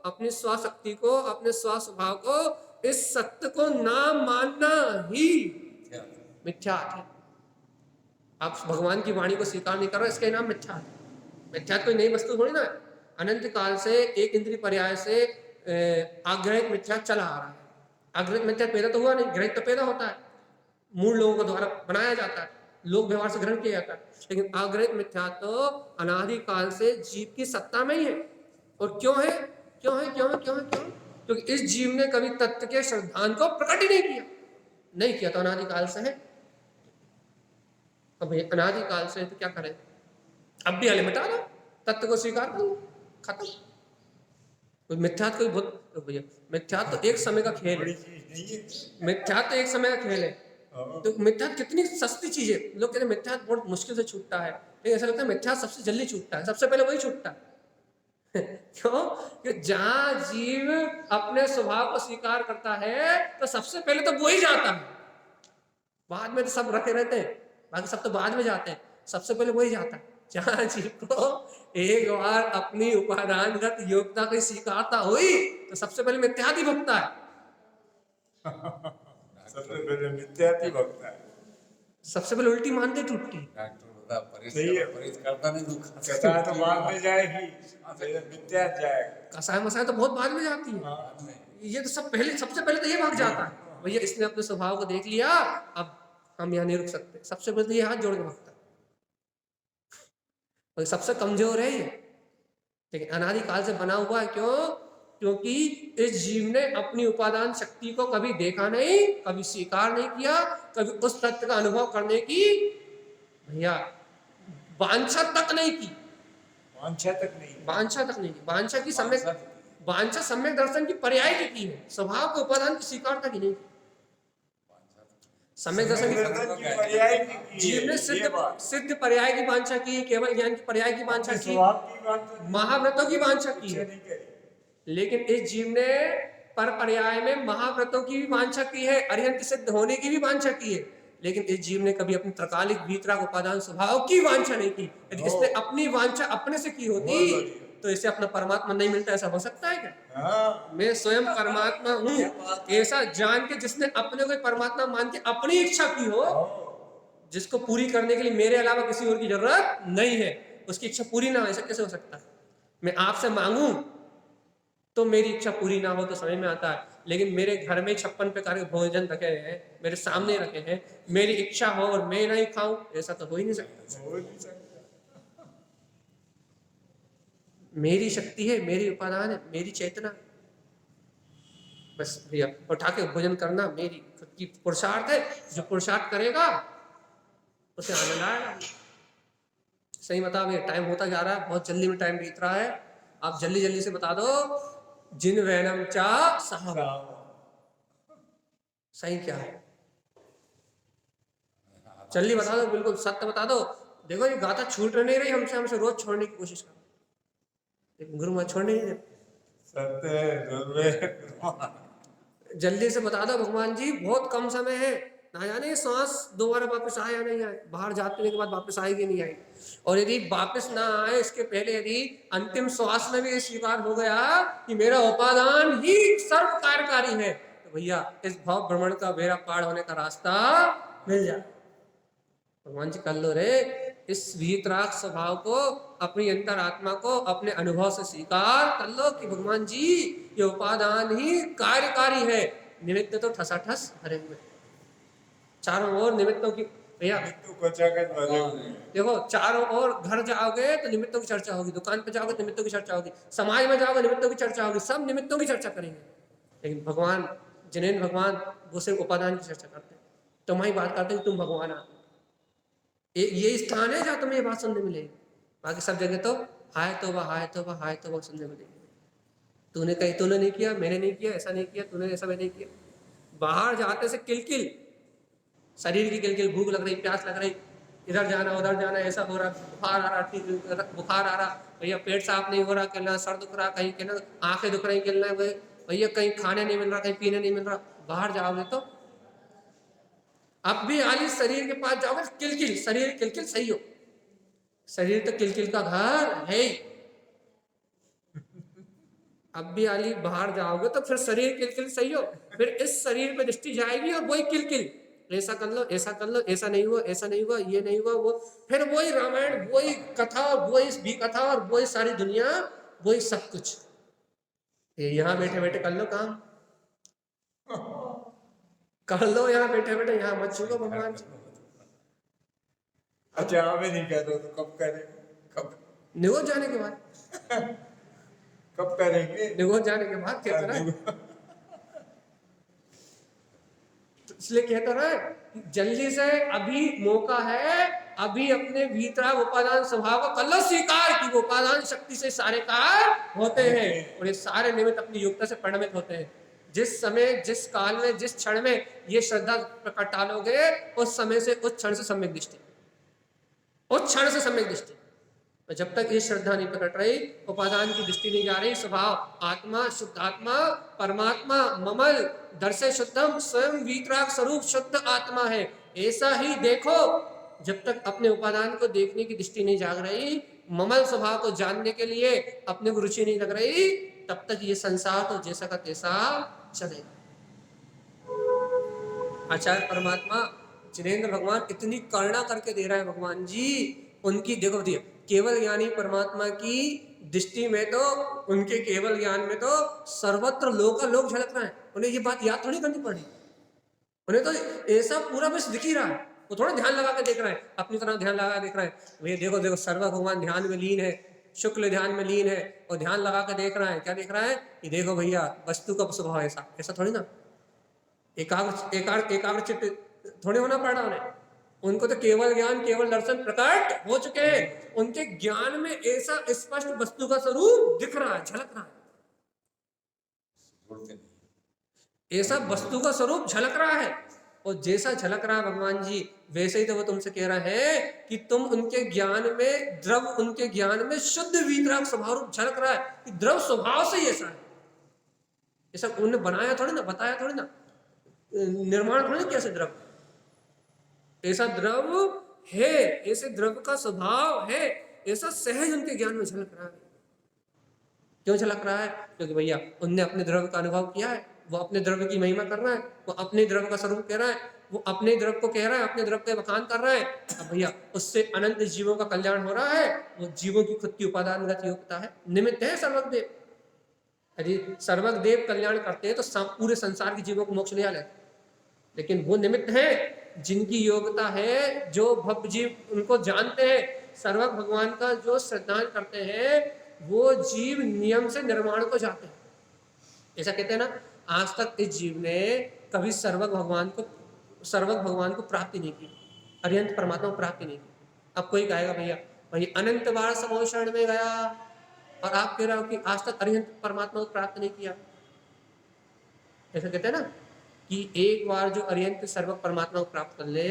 अपनी स्वशक्ति को, अपने स्वस्वभाव को, इस सत्य को ना मानना ही क्या? मिथ्या है। आप भगवान की वाणी को स्वीकार नहीं कर रहे, इसके नाम मिथ्या है। मिथ्या कोई नई वस्तु थोड़ी ना है। अनंत काल से एक इंद्रिय पर्याय से आग्रहित मिथ्या चला आ रहा है। आग्रहित मिथ्या पैदा तो हुआ नहीं, ग्रहित तो पैदा होता है, मूल लोगों के द्वारा बनाया जाता है, लोक व्यवहार से ग्रहण किया जाता है। लेकिन आग्रहित मिथ्या तो अनादि काल से जीव की सत्ता में ही है। और क्यों है, क्यों है, क्यों है, क्यों है, क्यों? क्योंकि इस जीव ने कभी तत्व के सिद्धांत को प्रकट ही नहीं किया, नहीं किया तो अनादि काल से है। अब भैया अनादि काल से तो क्या करें, अब भी हले मिटा दो, तत्व को स्वीकार कर लो, खत्म। कोई मिथ्यात कोई बहुत, तो भैया मिथ्यात तो एक समय का खेल है, मिथ्यात तो एक समय का खेल है। तो मिथ्यात कितनी सस्ती चीज है। लोग कहते हैं मिथ्यात बहुत मुश्किल से छूटता है, लेकिन ऐसा लगता है मिथ्यात सबसे जल्दी छूटता है, सबसे पहले वही छूटता है। क्यों? कि जहां जीव अपने स्वभाव को स्वीकार करता है तो सबसे पहले तो वो ही जाता है, बाद में तो सब रखे रहते हैं, बाकी सब तो बाद में जाते हैं, सबसे पहले वही जाता है। जहां जीव को एक बार अपनी उपादानगत योग्यता की स्वीकारता हुई तो सबसे पहले मिथ्यात ही भुगता है, सबसे पहले मिथ्याती भक्ता है, सबसे पहले उल्टी मानते टूटती। डॉक्टर बता सही है। परहेज करता नहीं दुख कथा तो बाद में जाएगी, पहले मिथ्या जाएगा। कसाय मसाय तो बहुत बाद में जाती है, हाँ। ये तो सब पहले, सबसे पहले तो ये भाग जाता है। भैया इसने अपने स्वभाव को देख लिया, अब हम यहाँ नहीं रुक सकते, सबसे पहले तो ये हाथ जोड़ के भागता है। और सबसे कमजोर है ये, लेकिन अनादि काल से बना हुआ है। क्यों? क्योंकि इस जीव ने अपनी उपादान शक्ति को कभी देखा नहीं, कभी स्वीकार नहीं किया, कभी उस तत्व का अनुभव करने की भैया वांछा तक नहीं की, वांछा तक नहीं, वांछा तक नहीं की। वांछा की सम्यक, वांछा सम्यक दर्शन की पर्याय की है, स्वभाव को उपादान की स्वीकारता की नहीं की। सम्यक दर्शन दर्शन की पर्याय की है, जीव ने ये सिद्ध बात। सिद्ध पर्याय की वांछा की, केवल ज्ञान की पर्याय की वांछा की, स्वभाव की बात तो महाव्रतों की वांछा की इच्छा है। नहीं करी। लेकिन इस जीव ने पर पर्याय में महाव्रतों की भी वांछा की है, अरिहंत सिद्ध होने की भी वांछा की है। लेकिन इस जीव ने कभी अपनी त्रकालिक भीतराग उपादान स्वभाव की वांछा नहीं की। यदि इसने अपनी वांछा अपने से की होती तो इसे अपना परमात्मा नहीं मिलता। ऐसा हो सकता है क्या? हाँ, मैं स्वयं परमात्मा हूँ ऐसा जान के जिसने अपने को परमात्मा मान के अपनी इच्छा की हो, जिसको पूरी करने के लिए मेरे अलावा किसी और की जरूरत नहीं है, उसकी इच्छा पूरी ना हो, ऐसा कैसे हो सकता है? मैं आपसे मांगू तो मेरी इच्छा पूरी ना हो तो समझ में आता है, लेकिन मेरे घर में 56 प्रकार के भोजन रखे हैं, मेरे सामने रखे हैं, मेरी इच्छा हो और मैं नहीं खाऊं, ऐसा तो हो ही नहीं सकता। हो नहीं सकता। मेरी शक्ति है, मेरी उपादान है, मेरी चेतना, बस भैया उठा के भोजन करना मेरी खुद की पुरुषार्थ है। जो पुरुषार्थ करेगा उसे आनंद आएगा। सही बता भैया, टाइम होता जा रहा है, बहुत जल्दी में टाइम बीत रहा है। आप जल्दी जल्दी से बता दो, जिन वैनम चा साहब, सही क्या है? जल्दी बता दो, बिल्कुल सत्य बता दो। देखो ये गाथा छूट नहीं रही हमसे, हमसे रोज छोड़ने की कोशिश करो, लेकिन गुरु महाराज छोड़ने नहीं देते। सत्य दुर्वे जल्दी से बता दो भगवान जी, बहुत कम समय है, ना जाने सांस दोबारा वापस आए या नहीं आए, बाहर जाने के बाद वापस आएगी नहीं आएगी। और यदि वापस ना आए इसके पहले यदि अंतिम श्वास में भी ये स्वीकार हो गया कि मेरा उपादान ही सर्व कार्यकारी है, तो भैया इस भाव भ्रमण का बेड़ा पार होने का रास्ता मिल जाए। भगवान जी कर लो रे इस वीतराग स्वभाव को, अपनी अंतरात्मा को अपने अनुभव से स्वीकार कर लो कि भगवान जी ये उपादान ही कार्यकारी है, निमित्त तो ठसाठस भरे हुए, चारों ओर निमित्तों की। भैया देखो, चारों ओर घर जाओगे तो निमित्तों की चर्चा होगी, दुकान पे जाओगे तो निमित्तों की चर्चा होगी, समाज में जाओगे निमित्तों की चर्चा होगी, सब निमित्तों की चर्चा करेंगे। लेकिन भगवान जिनेंद्र भगवान वो सिर्फ उपादान की चर्चा करते हैं, तुम्हारी बात करते हैं कि तुम भगवान आत्मा। ये स्थान है जहाँ तुम्हें ये बात सुनने मिलेगी। बाकी सब जगह तो हाय तौबा हाय तौबा हाय तौबा सुनने मिलेगी। तूने कहीं, तूने नहीं किया, मैंने नहीं किया, ऐसा नहीं किया, तूने ऐसा मैंने नहीं किया। बाहर जाते से किलकिल, शरीर की किलकिल, भूख लग रही, प्यास लग रही, इधर जाना उधर जाना, ऐसा हो रहा, बुखार आ रहा, ठीक बुखार आ रहा, भैया पेट साफ नहीं हो रहा, कहना सर दुख रहा, कहीं कहना आंखें दुख रही, कहना भैया कहीं खाने नहीं मिल रहा, कहीं पीने नहीं मिल रहा। बाहर जाओगे तो अब भी आली शरीर के पास जाओगे किलकिल, शरीर किलकिल सही हो, शरीर तो किलकिल का घर है ही। अब भी आली बाहर जाओगे तो फिर शरीर किलकिल सही हो, फिर इस शरीर पे दृष्टि जाएगी और वही किलकिल, ऐसा कर लो, ऐसा कर लो, ऐसा नहीं हुआ, ऐसा नहीं हुआ, ये नहीं हुआ, वो फिर वही रामायण, वही कथा, वही भी कथा और वही सारी दुनिया, वही सब कुछ। यहाँ बैठे बैठे कर लो काम, कर लो यहाँ बैठे बैठे, यहाँ मत छूलो भगवान। अच्छा हमें नहीं कह दो तो कब करेंगे? कब निगोज जाने के बाद, कब करेंगे? निगोज जाने के बाद कहते रहे, इसलिए कहता रहे जल्दी से, अभी मौका है, अभी अपने भीतर उपादान स्वभाव को कर लो स्वीकार की वो उपादान शक्ति से सारे कार्य होते हैं और ये सारे निमित्त अपनी योग्यता से परिणमित होते हैं। जिस समय, जिस काल में, जिस क्षण में ये श्रद्धा प्रकट डालोगे, उस समय से, उस क्षण से सम्यक दृष्टि, उस क्षण से सम्यक दृष्टि। जब तक ये श्रद्धा नहीं प्रकट रही, उपादान की दृष्टि नहीं जा रही, स्वभाव आत्मा, शुद्ध आत्मा, परमात्मा, ममल, दर्शे शुद्धम, स्वयं वीतराग स्वरूप शुद्ध आत्मा है, ऐसा ही देखो। जब तक अपने उपादान को देखने की दृष्टि नहीं जाग रही, ममल स्वभाव को जानने के लिए अपने को रुचि नहीं लग रही, तब तक ये संसार तो जैसा का तैसा चलेगा। आचार्य परमात्मा जिनेंद्र भगवान इतनी करुणा करके दे रहा है भगवान जी, उनकी देखो दिया केवल ज्ञानी परमात्मा की दृष्टि में तो, उनके केवल ज्ञान में तो सर्वत्र लोक का लोक झलक रहा है। उन्हें ये बात याद थोड़ी करनी पड़ी, उन्हें तो ऐसा पूरा बस दिख ही रहा है, वो थोड़ा ध्यान लगा के देख रहे हैं, अपनी तरह ध्यान लगा देख रहे हैं। भैया देखो देखो सर्व भगवान ध्यान में लीन है, शुक्ल ध्यान में लीन है, और ध्यान लगा के देख रहा है। क्या देख रहा है कि देखो भैया वस्तु का स्वभाव ऐसा, ऐसा थोड़ी ना, एकाग्र चित्त थोड़ी होना पड़ रहा उन्हें। उनको तो केवल ज्ञान, केवल दर्शन प्रकट हो चुके हैं, उनके ज्ञान में ऐसा स्पष्ट वस्तु का स्वरूप दिख रहा है, झलक रहा है, ऐसा वस्तु का स्वरूप झलक रहा है। और जैसा झलक रहा है भगवान जी, वैसे ही तो वो तुमसे कह रहा है कि तुम उनके ज्ञान में द्रव, उनके ज्ञान में शुद्ध वीतराग स्वभाव झलक रहा है कि द्रव स्वभाव से ही ऐसा है। ऐसा उन्होंने बनाया थोड़ी ना, बताया थोड़ी ना, निर्माण थोड़ी कैसे द्रव, ऐसा द्रव है, ऐसे द्रव का स्वभाव है, ऐसा सहज उनके ज्ञान में झलक रहा है। क्यों झलक रहा है? क्योंकि भैया उनने अपने द्रव्य का अनुभव किया है, वो अपने द्रव्य की महिमा कर रहा है, वो अपने द्रव्य का स्वरूप कह रहा है, वो अपने द्रव्य को कह रहा है, अपने द्रव्य का बखान कर रहा है। अब भैया उससे अनंत जीवों का कल्याण हो रहा है, वो जीवों की खुद की उपादानगत योग्यता है, निमित्त है सर्वज्ञदेव। यदि सर्वज्ञदेव कल्याण करते हैं तो पूरे संसार के जीवों को मोक्ष ले आते, लेकिन वो निमित्त है जिनकी योग्यता है, जो भक्त जीव उनको जानते हैं, सर्वज्ञ भगवान का जो श्रद्धान करते हैं, वो जीव नियम से निर्माण को जाते हैं। ऐसा कहते हैं ना, आज तक इस जीव ने कभी सर्वज्ञ भगवान को प्राप्ति नहीं की, अरिहंत परमात्मा को प्राप्ति नहीं की। अब कोई कहेगा भैया भाई अनंत बार समूह शरण में गया और आप कह रहे हो कि आज तक अरिहंत परमात्मा को प्राप्त नहीं किया। ऐसा कहते हैं ना कि एक बार जो अरिहंत सर्वज्ञ परमात्मा को प्राप्त कर ले,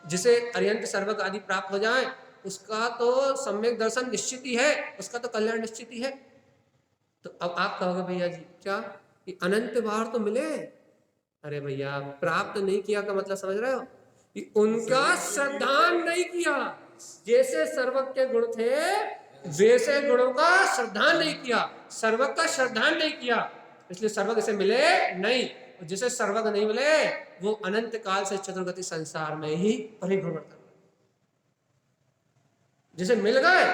जिसे अरिहंत सर्वज्ञ आदि प्राप्त हो जाए, उसका तो सम्यक दर्शन निश्चित ही है, उसका तो कल्याण निश्चित ही है। तो अब आप कहोगे भैया जी क्या कि अनंत बार तो मिले? अरे भैया प्राप्त नहीं किया का मतलब समझ रहे हो कि उनका श्रद्धान नहीं किया, जैसे सर्वज्ञ के गुण थे वैसे गुणों का श्रद्धान नहीं किया, सर्वज्ञ का श्रद्धान नहीं किया, इसलिए सर्वज्ञ से मिले नहीं। जिसे सर्वज्ञ नहीं मिले वो अनंत काल से चतुर्गति संसार में ही परिभ्रमण कर रहे। जिसे मिल गए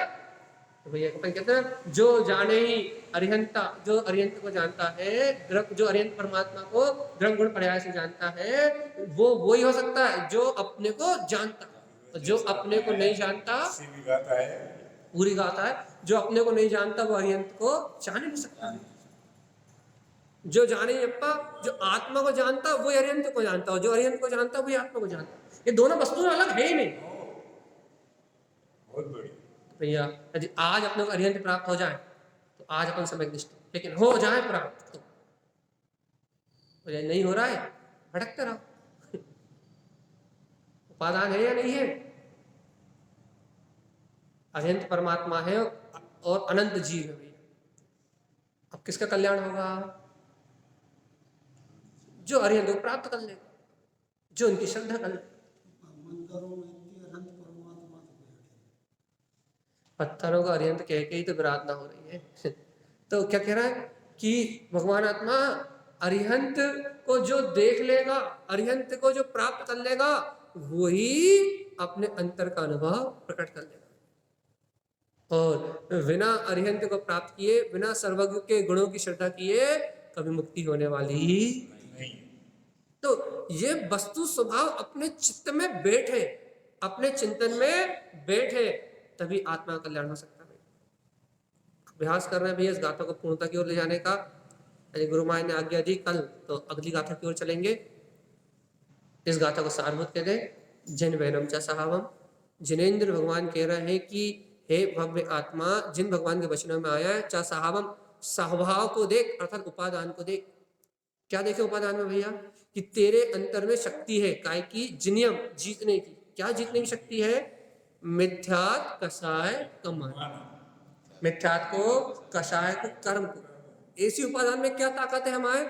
तो भैया कहते हैं जो जाने ही अरिहंता, जो अरिहंत को जानता है, जो अरिहंत परमात्मा को द्रव्य गुण पर्याय से जानता है, वो वही हो सकता है जो अपने को जानता है। तो जो अपने को नहीं जानता, पूरी गाता है, जो अपने को नहीं जानता वो अरिहंत को जान नहीं सकता। जो जाने अप्पा, जो आत्मा को जानता वो अरिहंत को जानता, और जो अरिहंत को जानता वही आत्मा को जानता। ये दोनों वस्तुएं अलग है ही नहीं। बहुत बढ़िया। भैया यदि आज अपने को अरिहंत प्राप्त हो जाए तो आज अपन सम्यक निष्ठ, लेकिन हो जाए प्राप्त तो नहीं हो रहा है, भटकते रहो। उपादान है या नहीं है? अरिहंत परमात्मा है और अनंत जीव है भैया। अब किसका कल्याण होगा? जो अरिहंत को प्राप्त कर लेगा, जो उनकी श्रद्धा कर लेगा। पत्थरों का अरिहंत कह के ही तो विराधना हो रही है। तो क्या कह रहा है कि भगवान आत्मा अरिहंत को जो देख लेगा, अरिहंत को जो प्राप्त कर लेगा, वही अपने अंतर का अनुभव प्रकट कर लेगा। और बिना अरिहंत को प्राप्त किए, बिना सर्वज्ञ के गुणों की श्रद्धा किए कभी मुक्ति होने वाली नहीं। तो ये वस्तु स्वभाव अपने चित्त में बैठे, अपने चिंतन में बैठे, तभी आत्मा का कल्याण हो सकता है। अभ्यास कर रहे हैं भैया इस गाथा को पूर्णता की ओर ले जाने का। यदि गुरु महाराज ने आज्ञा दी कल तो अगली गाथा की ओर चलेंगे। इस गाथा को सारभूत कह दे। जिन वैनम चा सहावम, जिनेन्द्र भगवान कह रहे हैं कि हे भव्य आत्मा, जिन भगवान के वचनों में आया है, चा सहावम, स्वभाव को देख, अर्थात उपादान को देख। क्या देखे उपादान में भैया? कि तेरे अंतर में शक्ति है, काय की? जिनियम, जीतने की। क्या जीतने की शक्ति है? मिथ्यात कषाय कमान, मिथ्यात को, कषाय को, कर्म को। ऐसी उपादान में क्या ताकत है हमारे?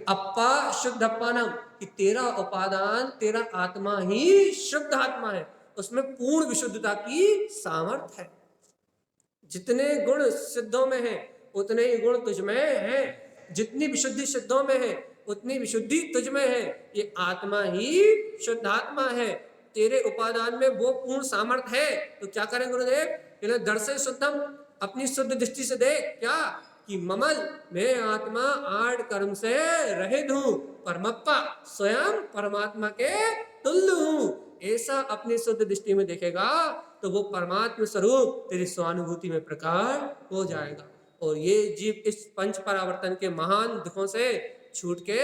अप्पा शुद्ध अप्पा नाम, कि तेरा उपादान, तेरा आत्मा ही शुद्ध आत्मा है, उसमें पूर्ण विशुद्धता की सामर्थ्य है। जितने गुण सिद्धों में है उतने ही गुण तुझ में है, जितनी विशुद्धि सिद्धों में है उतनी विशुद्धि तुझ में है। ये आत्मा ही शुद्ध आत्मा है, तेरे उपादान में वो पूर्ण सामर्थ्य है। तो क्या करें गुरुदेव? दर्शन शुद्धम, अपनी शुद्ध दृष्टि से देख। क्या? कि ममल, मैं आत्मा आड़ कर्म से रहित हूँ, परमप्पा, स्वयं परमात्मा के तुल्य हूँ। ऐसा अपनी शुद्ध दृष्टि में देखेगा तो वो परमात्मा स्वरूप तेरी स्वानुभूति में प्रकट हो जाएगा, और ये जीव इस पंच परावर्तन के महान दुखों से छूट के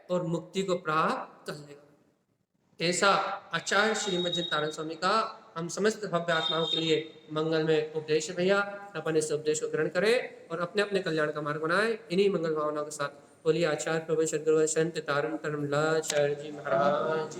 और मुक्ति को प्राप्त कर लेगा। ऐसा आचार्य श्रीमद जितानंद स्वामी का हम समस्त भव्य आत्माओं के लिए मंगल में उपदेश है भैया। अपन इस उपदेश को ग्रहण करें और अपने अपने कल्याण का मार्ग बनाए। इन्हीं मंगल भावनाओं के साथ बोलिए आचार्य प्रभु सदगुरु संत तारण धर्मलाल आचार्य जी महाराज।